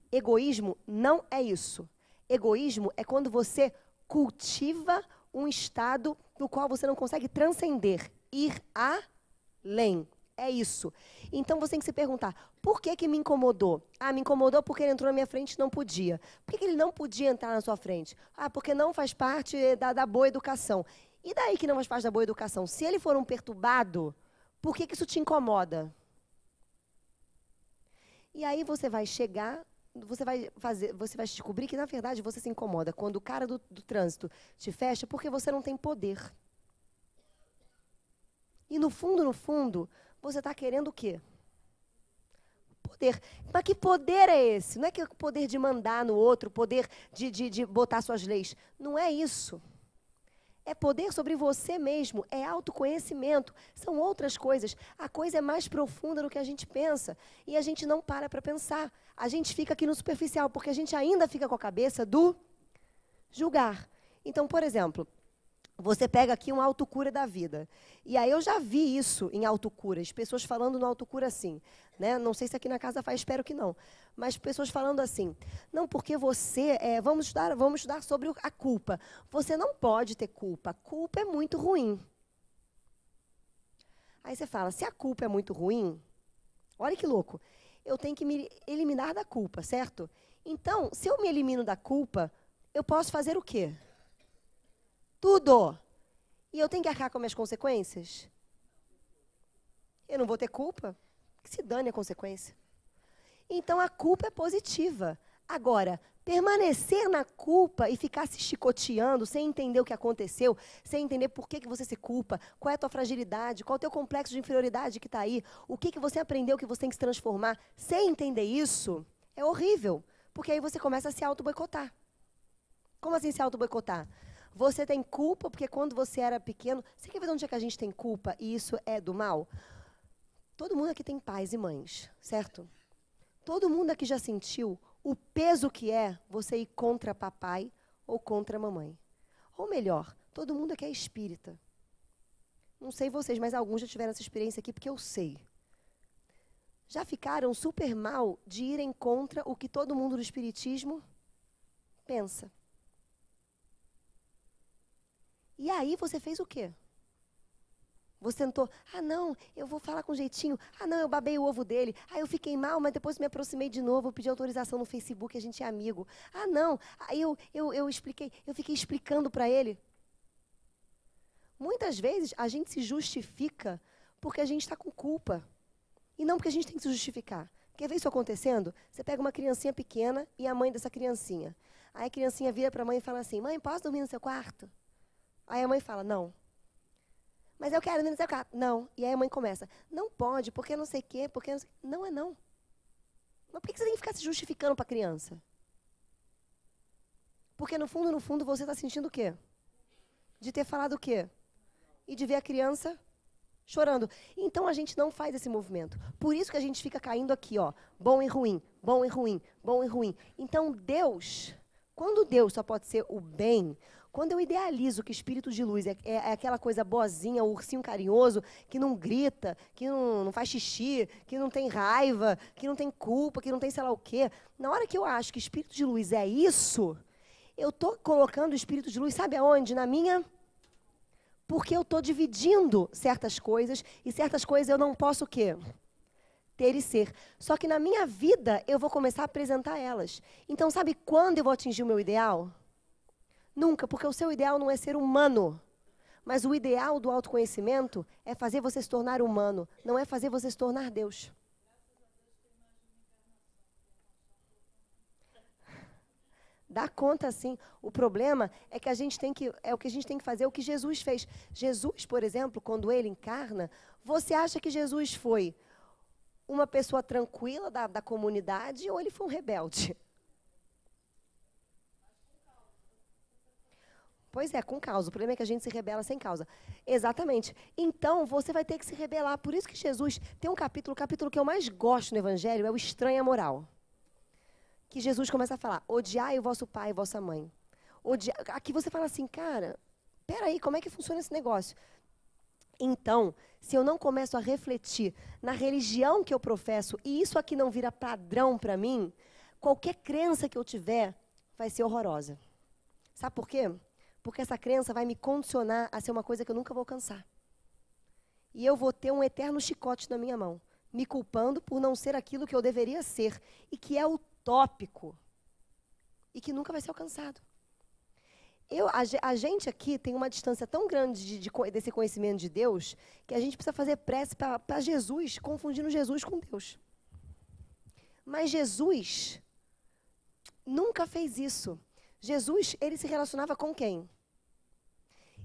Speaker 1: Egoísmo não é isso. Egoísmo é quando você cultiva um estado no qual você não consegue transcender, ir além. É isso. Então você tem que se perguntar, por que me incomodou? Ah, me incomodou porque ele entrou na minha frente e não podia. Por que ele não podia entrar na sua frente? Ah, porque não faz parte da boa educação. E daí que não faz parte da boa educação? Se ele for um perturbado, por que isso te incomoda? E aí você vai chegar, você vai descobrir que, na verdade, você se incomoda quando o cara do trânsito te fecha porque você não tem poder. E no fundo, você está querendo o quê? Poder. Mas que poder é esse? Não é que o poder de mandar no outro, poder de botar suas leis. Não é isso. É poder sobre você mesmo, é autoconhecimento, são outras coisas. A coisa é mais profunda do que a gente pensa. E a gente não para pensar. A gente fica aqui no superficial, porque a gente ainda fica com a cabeça do julgar. Então, por exemplo, você pega aqui uma autocura da vida. E aí eu já vi isso em autocuras, pessoas falando no autocura assim, né? Não sei se aqui na casa faz, espero que não. Mas pessoas falando assim, não, porque você, vamos estudar sobre a culpa. Você não pode ter culpa, a culpa é muito ruim. Aí você fala, se a culpa é muito ruim, olha que louco, eu tenho que me eliminar da culpa, certo? Então, se eu me elimino da culpa, eu posso fazer o quê? Tudo. E eu tenho que arcar com as minhas consequências? Eu não vou ter culpa? Que se dane a consequência. Então, a culpa é positiva. Agora, permanecer na culpa e ficar se chicoteando, sem entender o que aconteceu, sem entender por que você se culpa, qual é a tua fragilidade, qual é o teu complexo de inferioridade que está aí, o que você aprendeu que você tem que se transformar, sem entender isso, é horrível. Porque aí você começa a se auto-boicotar. Como assim se auto-boicotar? Você tem culpa porque quando você era pequeno... Você quer ver de onde é que a gente tem culpa e isso é do mal? Todo mundo aqui tem pais e mães, certo? Todo mundo aqui já sentiu o peso que é você ir contra papai ou contra mamãe. Ou melhor, todo mundo aqui é espírita. Não sei vocês, mas alguns já tiveram essa experiência aqui, porque eu sei. Já ficaram super mal de irem contra o que todo mundo do espiritismo pensa. E aí você fez o quê? Você tentou, não, eu vou falar com jeitinho. Não, eu babei o ovo dele. Eu fiquei mal, mas depois me aproximei de novo, eu pedi autorização no Facebook, a gente é amigo. Não, aí eu expliquei, eu fiquei explicando para ele. Muitas vezes a gente se justifica porque a gente está com culpa. E não porque a gente tem que se justificar. Quer ver isso acontecendo? Você pega uma criancinha pequena e a mãe dessa criancinha. Aí a criancinha vira para a mãe e fala assim, mãe, posso dormir no seu quarto? Aí a mãe fala, não. Mas eu quero dormir no seu quarto. Não. E aí a mãe começa, não pode, porque não sei o quê, porque não sei... Não é não. Mas por que você tem que ficar se justificando para a criança? Porque no fundo, você está sentindo o quê? De ter falado o quê? E de ver a criança chorando. Então a gente não faz esse movimento. Por isso que a gente fica caindo aqui, ó, bom e ruim, bom e ruim, bom e ruim. Então Deus, quando Deus só pode ser o bem, quando eu idealizo que espírito de luz é aquela coisa boazinha, o ursinho carinhoso, que não grita, que não faz xixi, que não tem raiva, que não tem culpa, que não tem sei lá o quê, na hora que eu acho que espírito de luz é isso, eu estou colocando o espírito de luz, sabe aonde? Na minha... Porque eu estou dividindo certas coisas, e certas coisas eu não posso o quê? Ter e ser. Só que na minha vida, eu vou começar a apresentar elas. Então, sabe quando eu vou atingir o meu ideal? Nunca, porque o seu ideal não é ser humano. Mas o ideal do autoconhecimento é fazer você se tornar humano, não é fazer você se tornar Deus. Dá conta, sim. O problema é que a gente tem que, o que a gente tem que fazer, é o que Jesus fez. Jesus, por exemplo, quando ele encarna, você acha que Jesus foi uma pessoa tranquila da comunidade ou ele foi um rebelde? Pois é, com causa. O problema é que a gente se rebela sem causa. Exatamente. Então, você vai ter que se rebelar. Por isso que Jesus tem um capítulo, o capítulo que eu mais gosto no Evangelho é o estranha moral. Que Jesus começa a falar, odiai o vosso pai e vossa mãe. Aqui você fala assim, cara, peraí, como é que funciona esse negócio? Então, se eu não começo a refletir na religião que eu professo, e isso aqui não vira padrão para mim, qualquer crença que eu tiver vai ser horrorosa. Sabe por quê? Porque essa crença vai me condicionar a ser uma coisa que eu nunca vou alcançar. E eu vou ter um eterno chicote na minha mão, me culpando por não ser aquilo que eu deveria ser, e que é utópico, e que nunca vai ser alcançado. A gente aqui tem uma distância tão grande desse conhecimento de Deus, que a gente precisa fazer prece para Jesus, confundindo Jesus com Deus. Mas Jesus nunca fez isso. Jesus, ele se relacionava com quem?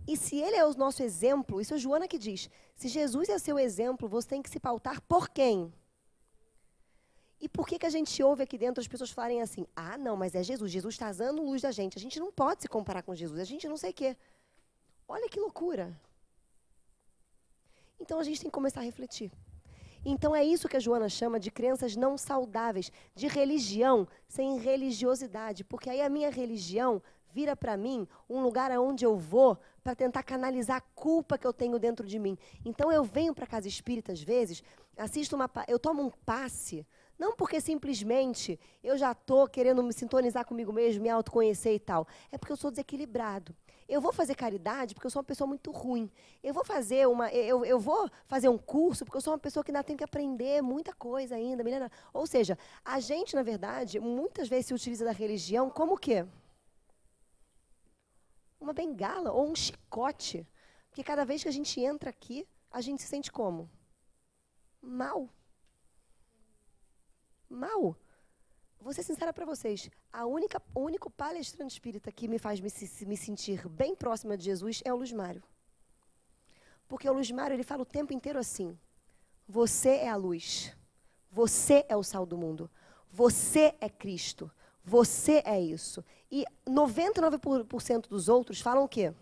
Speaker 1: E se ele é o nosso exemplo, isso é Joana que diz, se Jesus é seu exemplo, você tem que se pautar por quem? E por que a gente ouve aqui dentro as pessoas falarem assim, não, mas é Jesus, Jesus está dando luz da gente, a gente não pode se comparar com Jesus, a gente não sei o quê. Olha que loucura. Então a gente tem que começar a refletir. Então é isso que a Joana chama de crenças não saudáveis, de religião sem religiosidade, porque aí a minha religião vira para mim um lugar aonde eu vou para tentar canalizar a culpa que eu tenho dentro de mim. Então eu venho para a casa espírita às vezes, eu tomo um passe, não porque simplesmente eu já estou querendo me sintonizar comigo mesmo, me autoconhecer e tal, é porque eu sou desequilibrado. Eu vou fazer caridade porque eu sou uma pessoa muito ruim. Eu vou fazer um curso porque eu sou uma pessoa que ainda tem que aprender muita coisa ainda. Ou seja, a gente, na verdade, muitas vezes se utiliza da religião como o quê? Uma bengala ou um chicote. Porque cada vez que a gente entra aqui, a gente se sente como? Mal. Mal. Vou ser sincera para vocês, o único palestrante espírita que me faz me sentir bem próxima de Jesus é o Luiz Mário. Porque o Luiz Mário, ele fala o tempo inteiro assim, você é a luz, você é o sal do mundo, você é Cristo, você é isso. E 99% dos outros falam o quê?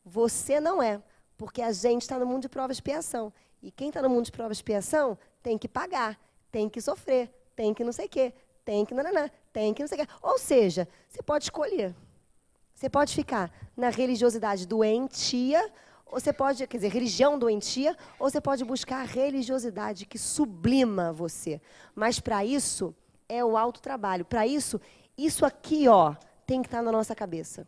Speaker 1: Você não é, porque a gente está no mundo de prova e expiação. E quem está no mundo de prova e expiação tem que pagar, tem que sofrer, tem que não sei o quê, tem que nananá, tem que não sei o quê. Ou seja, você pode escolher. Você pode ficar na religiosidade doentia Ou você pode, quer dizer, religião doentia, ou você pode buscar a religiosidade que sublima você. Mas para isso é o autotrabalho. Para isso, isso aqui, ó, tem que estar na nossa cabeça.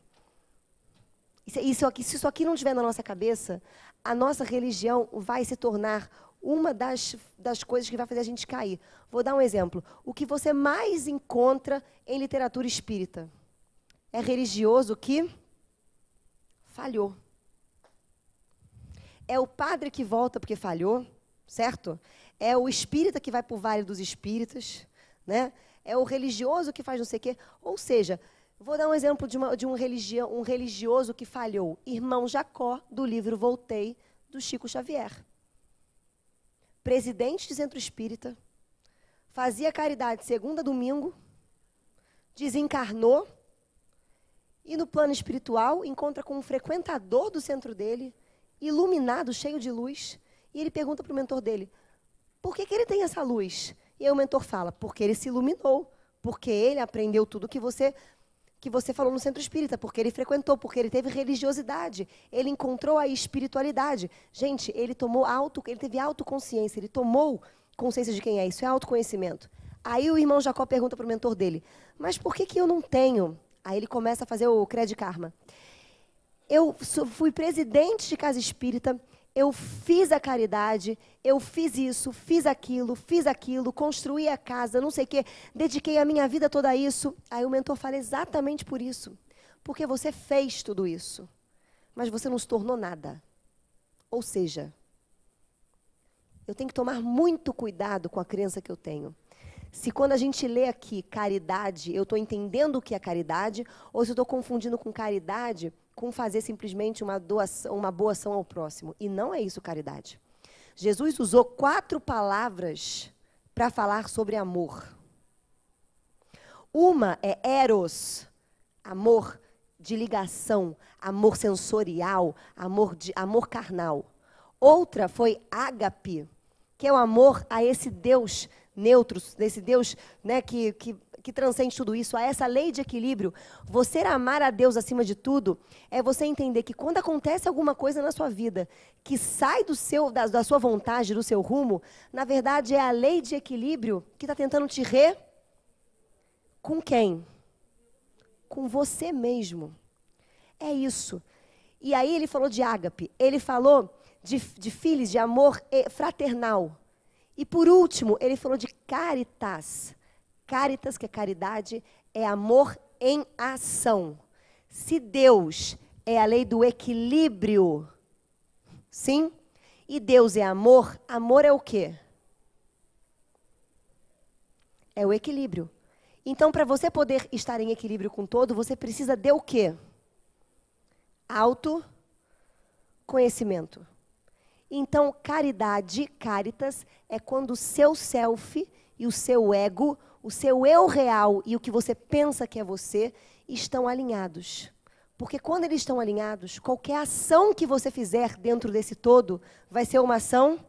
Speaker 1: Se isso aqui não estiver na nossa cabeça, a nossa religião vai se tornar uma das coisas que vai fazer a gente cair. Vou dar um exemplo. O que você mais encontra em literatura espírita é religioso que falhou. É o padre que volta porque falhou, certo? É o espírita que vai para o Vale dos Espíritas, né? É o religioso que faz não sei o quê. Ou seja, vou dar um exemplo de um religioso que falhou. Irmão Jacó, do livro Voltei, do Chico Xavier. Presidente de centro espírita, fazia caridade segunda a domingo, desencarnou e no plano espiritual encontra com um frequentador do centro dele, iluminado, cheio de luz, e ele pergunta para o mentor dele, por que ele tem essa luz? E aí o mentor fala, porque ele se iluminou, porque ele aprendeu tudo que você falou no centro espírita, porque ele frequentou, porque ele teve religiosidade, ele encontrou a espiritualidade. Gente, ele teve autoconsciência, ele tomou consciência de quem é, isso é autoconhecimento. Aí o irmão Jacó pergunta para o mentor dele, mas por que eu não tenho? Aí ele começa a fazer o Crédito Karma. Eu fui presidente de casa espírita, eu fiz a caridade, eu fiz isso, fiz aquilo, construí a casa, não sei o quê, dediquei a minha vida toda a isso. Aí o mentor fala exatamente por isso. Porque você fez tudo isso, mas você não se tornou nada. Ou seja, eu tenho que tomar muito cuidado com a crença que eu tenho. Se quando a gente lê aqui caridade, eu estou entendendo o que é caridade, ou se eu estou confundindo com caridade com fazer simplesmente uma doação, uma boa ação ao próximo. E não é isso caridade. Jesus usou 4 palavras para falar sobre amor. Uma é eros, amor de ligação, amor sensorial, amor carnal. Outra foi ágape, que é o amor a esse Deus neutro, desse Deus, né, que transcende tudo isso, a essa lei de equilíbrio. Você amar a Deus acima de tudo é você entender que quando acontece alguma coisa na sua vida que sai da sua vontade, do seu rumo, na verdade é a lei de equilíbrio que está tentando te com quem? Com você mesmo. É isso. E aí ele falou de ágape, ele falou de filhos, de amor fraternal. E por último, ele falou de caritas. Caritas, que é caridade, é amor em ação. Se Deus é a lei do equilíbrio, sim? E Deus é amor, amor é o quê? É o equilíbrio. Então, para você poder estar em equilíbrio com todo, você precisa de o quê? Autoconhecimento. Então, caridade, caritas, é quando o seu self e o seu ego, o seu eu real e o que você pensa que é você, estão alinhados. Porque quando eles estão alinhados, qualquer ação que você fizer dentro desse todo vai ser uma ação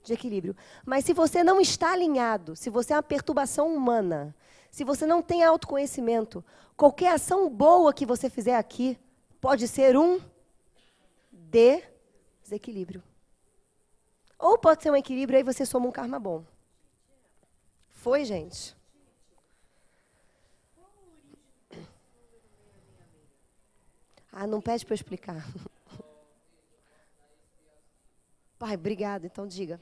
Speaker 1: de equilíbrio. Mas se você não está alinhado, se você é uma perturbação humana, se você não tem autoconhecimento, qualquer ação boa que você fizer aqui pode ser um desequilíbrio. Ou pode ser um equilíbrio, aí você soma um karma bom. Foi, gente? Ah, não pede para eu explicar. Pai, obrigado. Então, diga.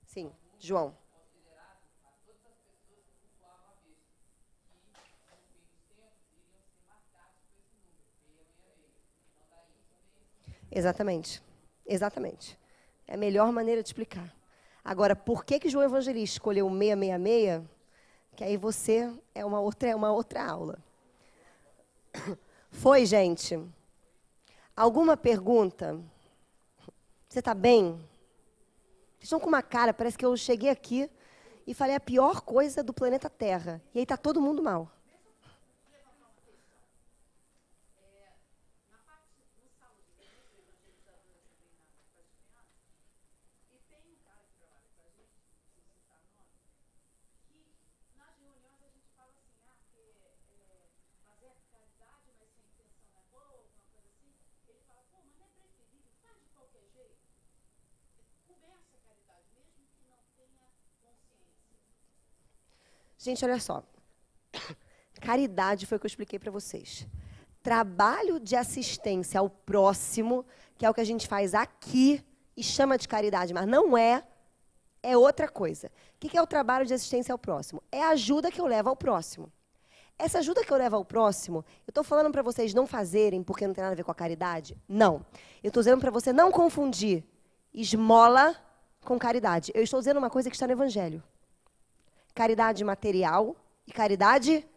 Speaker 1: Sim, João. Exatamente. Exatamente. É a melhor maneira de explicar. Agora, por que João Evangelista escolheu o 666? Que aí você é uma outra aula. Foi, gente? Alguma pergunta? Você está bem? Vocês estão com uma cara, parece que eu cheguei aqui e falei a pior coisa do planeta Terra. E aí está todo mundo mal. Gente, olha só. Caridade foi o que eu expliquei para vocês. Trabalho de assistência ao próximo, que é o que a gente faz aqui e chama de caridade, mas não é, é outra coisa. O que é o trabalho de assistência ao próximo? É a ajuda que eu levo ao próximo. Essa ajuda que eu levo ao próximo, eu estou falando para vocês não fazerem porque não tem nada a ver com a caridade? Não. Eu estou dizendo para você não confundir esmola com caridade. Eu estou dizendo uma coisa que está no Evangelho. Caridade material e caridade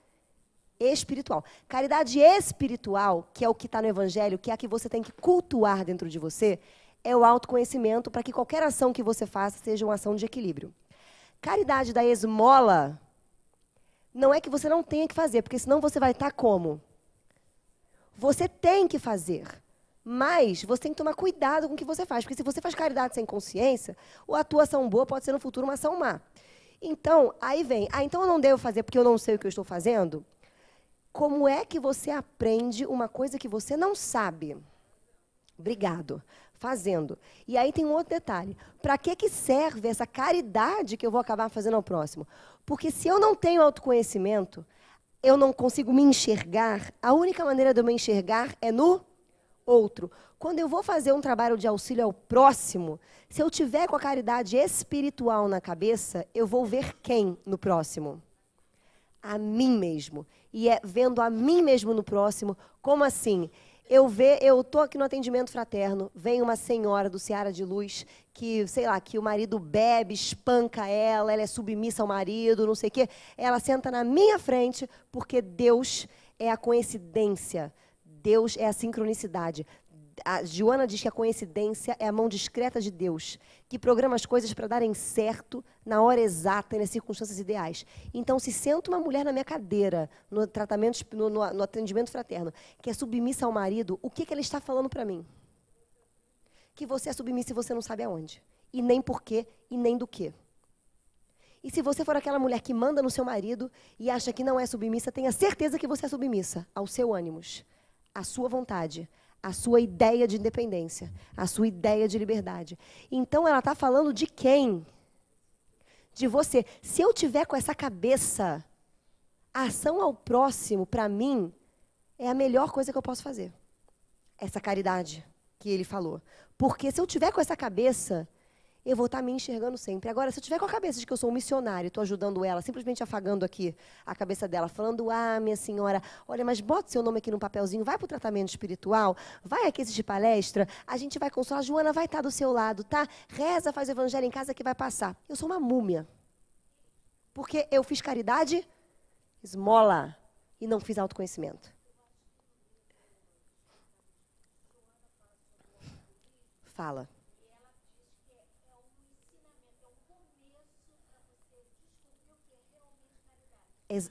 Speaker 1: espiritual. Caridade espiritual, que é o que está no Evangelho, que é a que você tem que cultuar dentro de você, é o autoconhecimento para que qualquer ação que você faça seja uma ação de equilíbrio. Caridade da esmola não é que você não tenha que fazer, porque senão você vai estar como? Você tem que fazer, mas você tem que tomar cuidado com o que você faz, porque se você faz caridade sem consciência, a tua ação boa pode ser no futuro uma ação má. Então, aí vem, então eu não devo fazer porque eu não sei o que eu estou fazendo? Como é que você aprende uma coisa que você não sabe? Obrigado. Fazendo. E aí tem um outro detalhe. Para que serve essa caridade que eu vou acabar fazendo ao próximo? Porque se eu não tenho autoconhecimento, eu não consigo me enxergar, a única maneira de eu me enxergar é no outro. Quando eu vou fazer um trabalho de auxílio ao próximo, se eu tiver com a caridade espiritual na cabeça, eu vou ver quem no próximo? A mim mesmo. E é vendo a mim mesmo no próximo, como assim? Eu estou aqui no atendimento fraterno, vem uma senhora do Seara de Luz, que, sei lá, que o marido bebe, espanca ela é submissa ao marido, não sei o quê. Ela senta na minha frente, porque Deus é a coincidência, Deus é a sincronicidade. A Joana diz que a coincidência é a mão discreta de Deus, que programa as coisas para darem certo na hora exata e nas circunstâncias ideais. Então, se senta uma mulher na minha cadeira, no tratamento, no atendimento fraterno, que é submissa ao marido, o que ela está falando para mim? Que você é submissa e você não sabe aonde. E nem por quê, e nem do quê. E se você for aquela mulher que manda no seu marido e acha que não é submissa, tenha certeza que você é submissa ao seu ânimos, à sua vontade, a sua ideia de independência, a sua ideia de liberdade. Então, ela está falando de quem? De você. Se eu tiver com essa cabeça, a ação ao próximo, para mim, é a melhor coisa que eu posso fazer. Essa caridade que ele falou. Porque se eu tiver com essa cabeça, eu vou estar me enxergando sempre. Agora, se eu tiver com a cabeça de que eu sou um missionário, estou ajudando ela, simplesmente afagando aqui a cabeça dela, falando, minha senhora, olha, mas bota seu nome aqui no papelzinho, vai para o tratamento espiritual, vai aqui assistir palestra, a gente vai consolar, a Joana vai estar do seu lado, tá? Reza, faz o evangelho em casa que vai passar. Eu sou uma múmia. Porque eu fiz caridade, esmola, e não fiz autoconhecimento. Fala.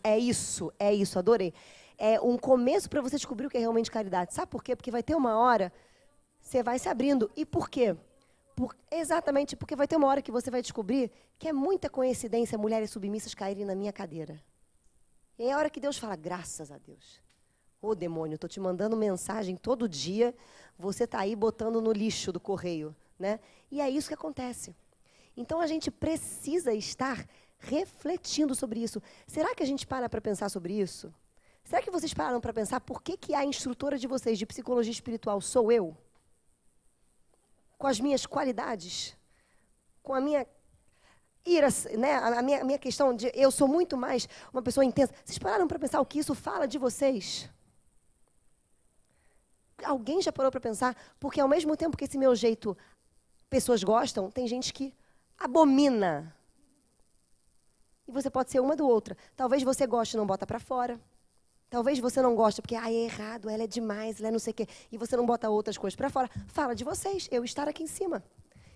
Speaker 1: É isso, adorei. É um começo para você descobrir o que é realmente caridade. Sabe por quê? Porque vai ter uma hora, você vai se abrindo. E por quê? Exatamente, porque vai ter uma hora que você vai descobrir que é muita coincidência mulheres submissas caírem na minha cadeira. E é a hora que Deus fala, graças a Deus. Ô demônio, estou te mandando mensagem todo dia, você está aí botando no lixo do correio, né? E é isso que acontece. Então a gente precisa estar refletindo sobre isso. Será que a gente para pensar sobre isso? Será que vocês pararam para pensar por que a instrutora de vocês de psicologia espiritual sou eu? Com as minhas qualidades? Com a minha ira, né? A minha questão de eu sou muito mais uma pessoa intensa. Vocês pararam para pensar o que isso fala de vocês? Alguém já parou para pensar? Porque ao mesmo tempo que esse meu jeito pessoas gostam, tem gente que abomina. E você pode ser uma do outra. Talvez você goste e não bota para fora. Talvez você não goste porque é errado, ela é demais, ela é não sei o quê. E você não bota outras coisas para fora. Fala de vocês, eu estar aqui em cima.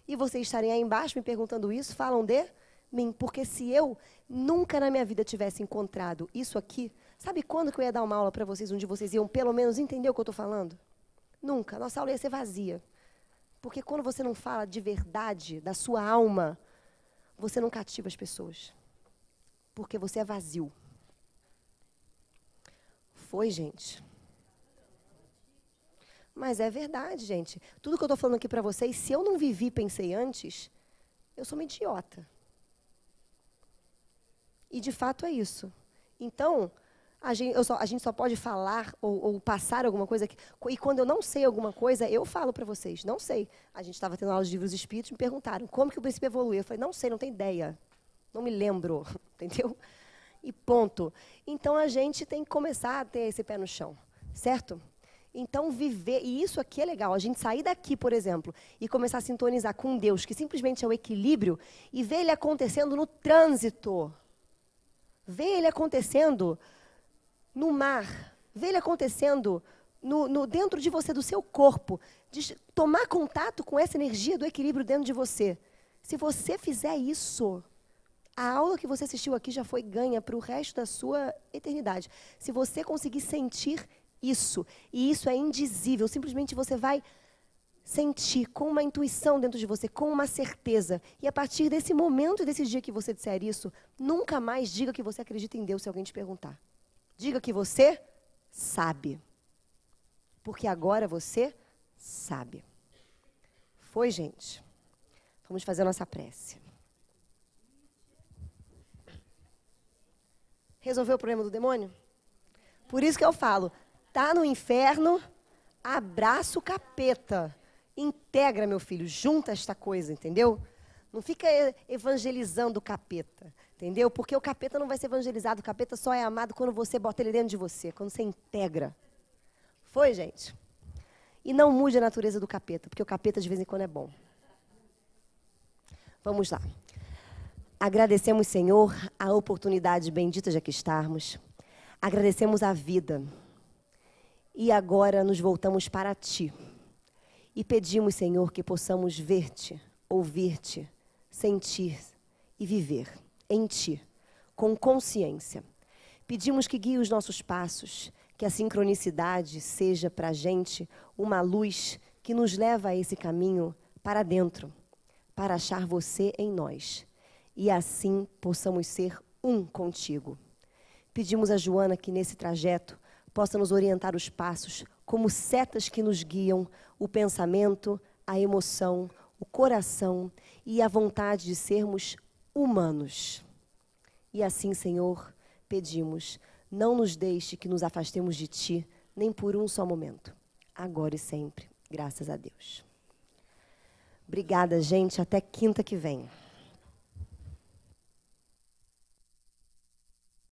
Speaker 1: E vocês estarem aí embaixo me perguntando isso, falam de mim. Porque se eu nunca na minha vida tivesse encontrado isso aqui, sabe quando que eu ia dar uma aula para vocês, onde vocês iam pelo menos entender o que eu estou falando? Nunca. Nossa aula ia ser vazia. Porque quando você não fala de verdade, da sua alma, você não cativa as pessoas. Porque você é vazio. Foi, gente. Mas é verdade, gente. Tudo que eu estou falando aqui para vocês, se eu não vivi, pensei antes, eu sou uma idiota. E, de fato, é isso. Então, a gente só pode falar ou passar alguma coisa. E quando eu não sei alguma coisa, eu falo para vocês, não sei. A gente estava tendo aula de livros espíritos, me perguntaram, como que o princípio evolui? Eu falei, não sei, não tenho ideia. Não me lembro, entendeu? E ponto. Então, a gente tem que começar a ter esse pé no chão, certo? Então, viver, e isso aqui é legal, a gente sair daqui, por exemplo, e começar a sintonizar com Deus, que simplesmente é o equilíbrio, e ver ele acontecendo no trânsito. Ver ele acontecendo no mar. Ver ele acontecendo dentro de você, do seu corpo. De tomar contato com essa energia do equilíbrio dentro de você. Se você fizer isso, a aula que você assistiu aqui já foi ganha para o resto da sua eternidade. Se você conseguir sentir isso, e isso é indizível, simplesmente você vai sentir com uma intuição dentro de você, com uma certeza. E a partir desse momento e desse dia que você disser isso, nunca mais diga que você acredita em Deus se alguém te perguntar. Diga que você sabe. Porque agora você sabe. Foi, gente? Vamos fazer a nossa prece. Resolveu o problema do demônio? Por isso que eu falo, tá no inferno, abraça o capeta. Integra, meu filho, junta esta coisa, entendeu? Não fica evangelizando o capeta, entendeu? Porque o capeta não vai ser evangelizado, o capeta só é amado quando você bota ele dentro de você, quando você integra. Foi, gente? E não mude a natureza do capeta, porque o capeta de vez em quando é bom. Vamos lá. Agradecemos, Senhor, a oportunidade bendita de aqui estarmos. Agradecemos a vida. E agora nos voltamos para Ti. E pedimos, Senhor, que possamos ver-te, ouvir-te, sentir e viver em Ti, com consciência. Pedimos que guie os nossos passos, que a sincronicidade seja para a gente uma luz que nos leva a esse caminho para dentro, para achar você em nós. E assim possamos ser um contigo. Pedimos a Joana que nesse trajeto possa nos orientar os passos como setas que nos guiam o pensamento, a emoção, o coração e a vontade de sermos humanos. E assim, Senhor, pedimos, não nos deixe que nos afastemos de Ti, nem por um só momento. Agora e sempre, graças a Deus. Obrigada, gente. Até quinta que vem.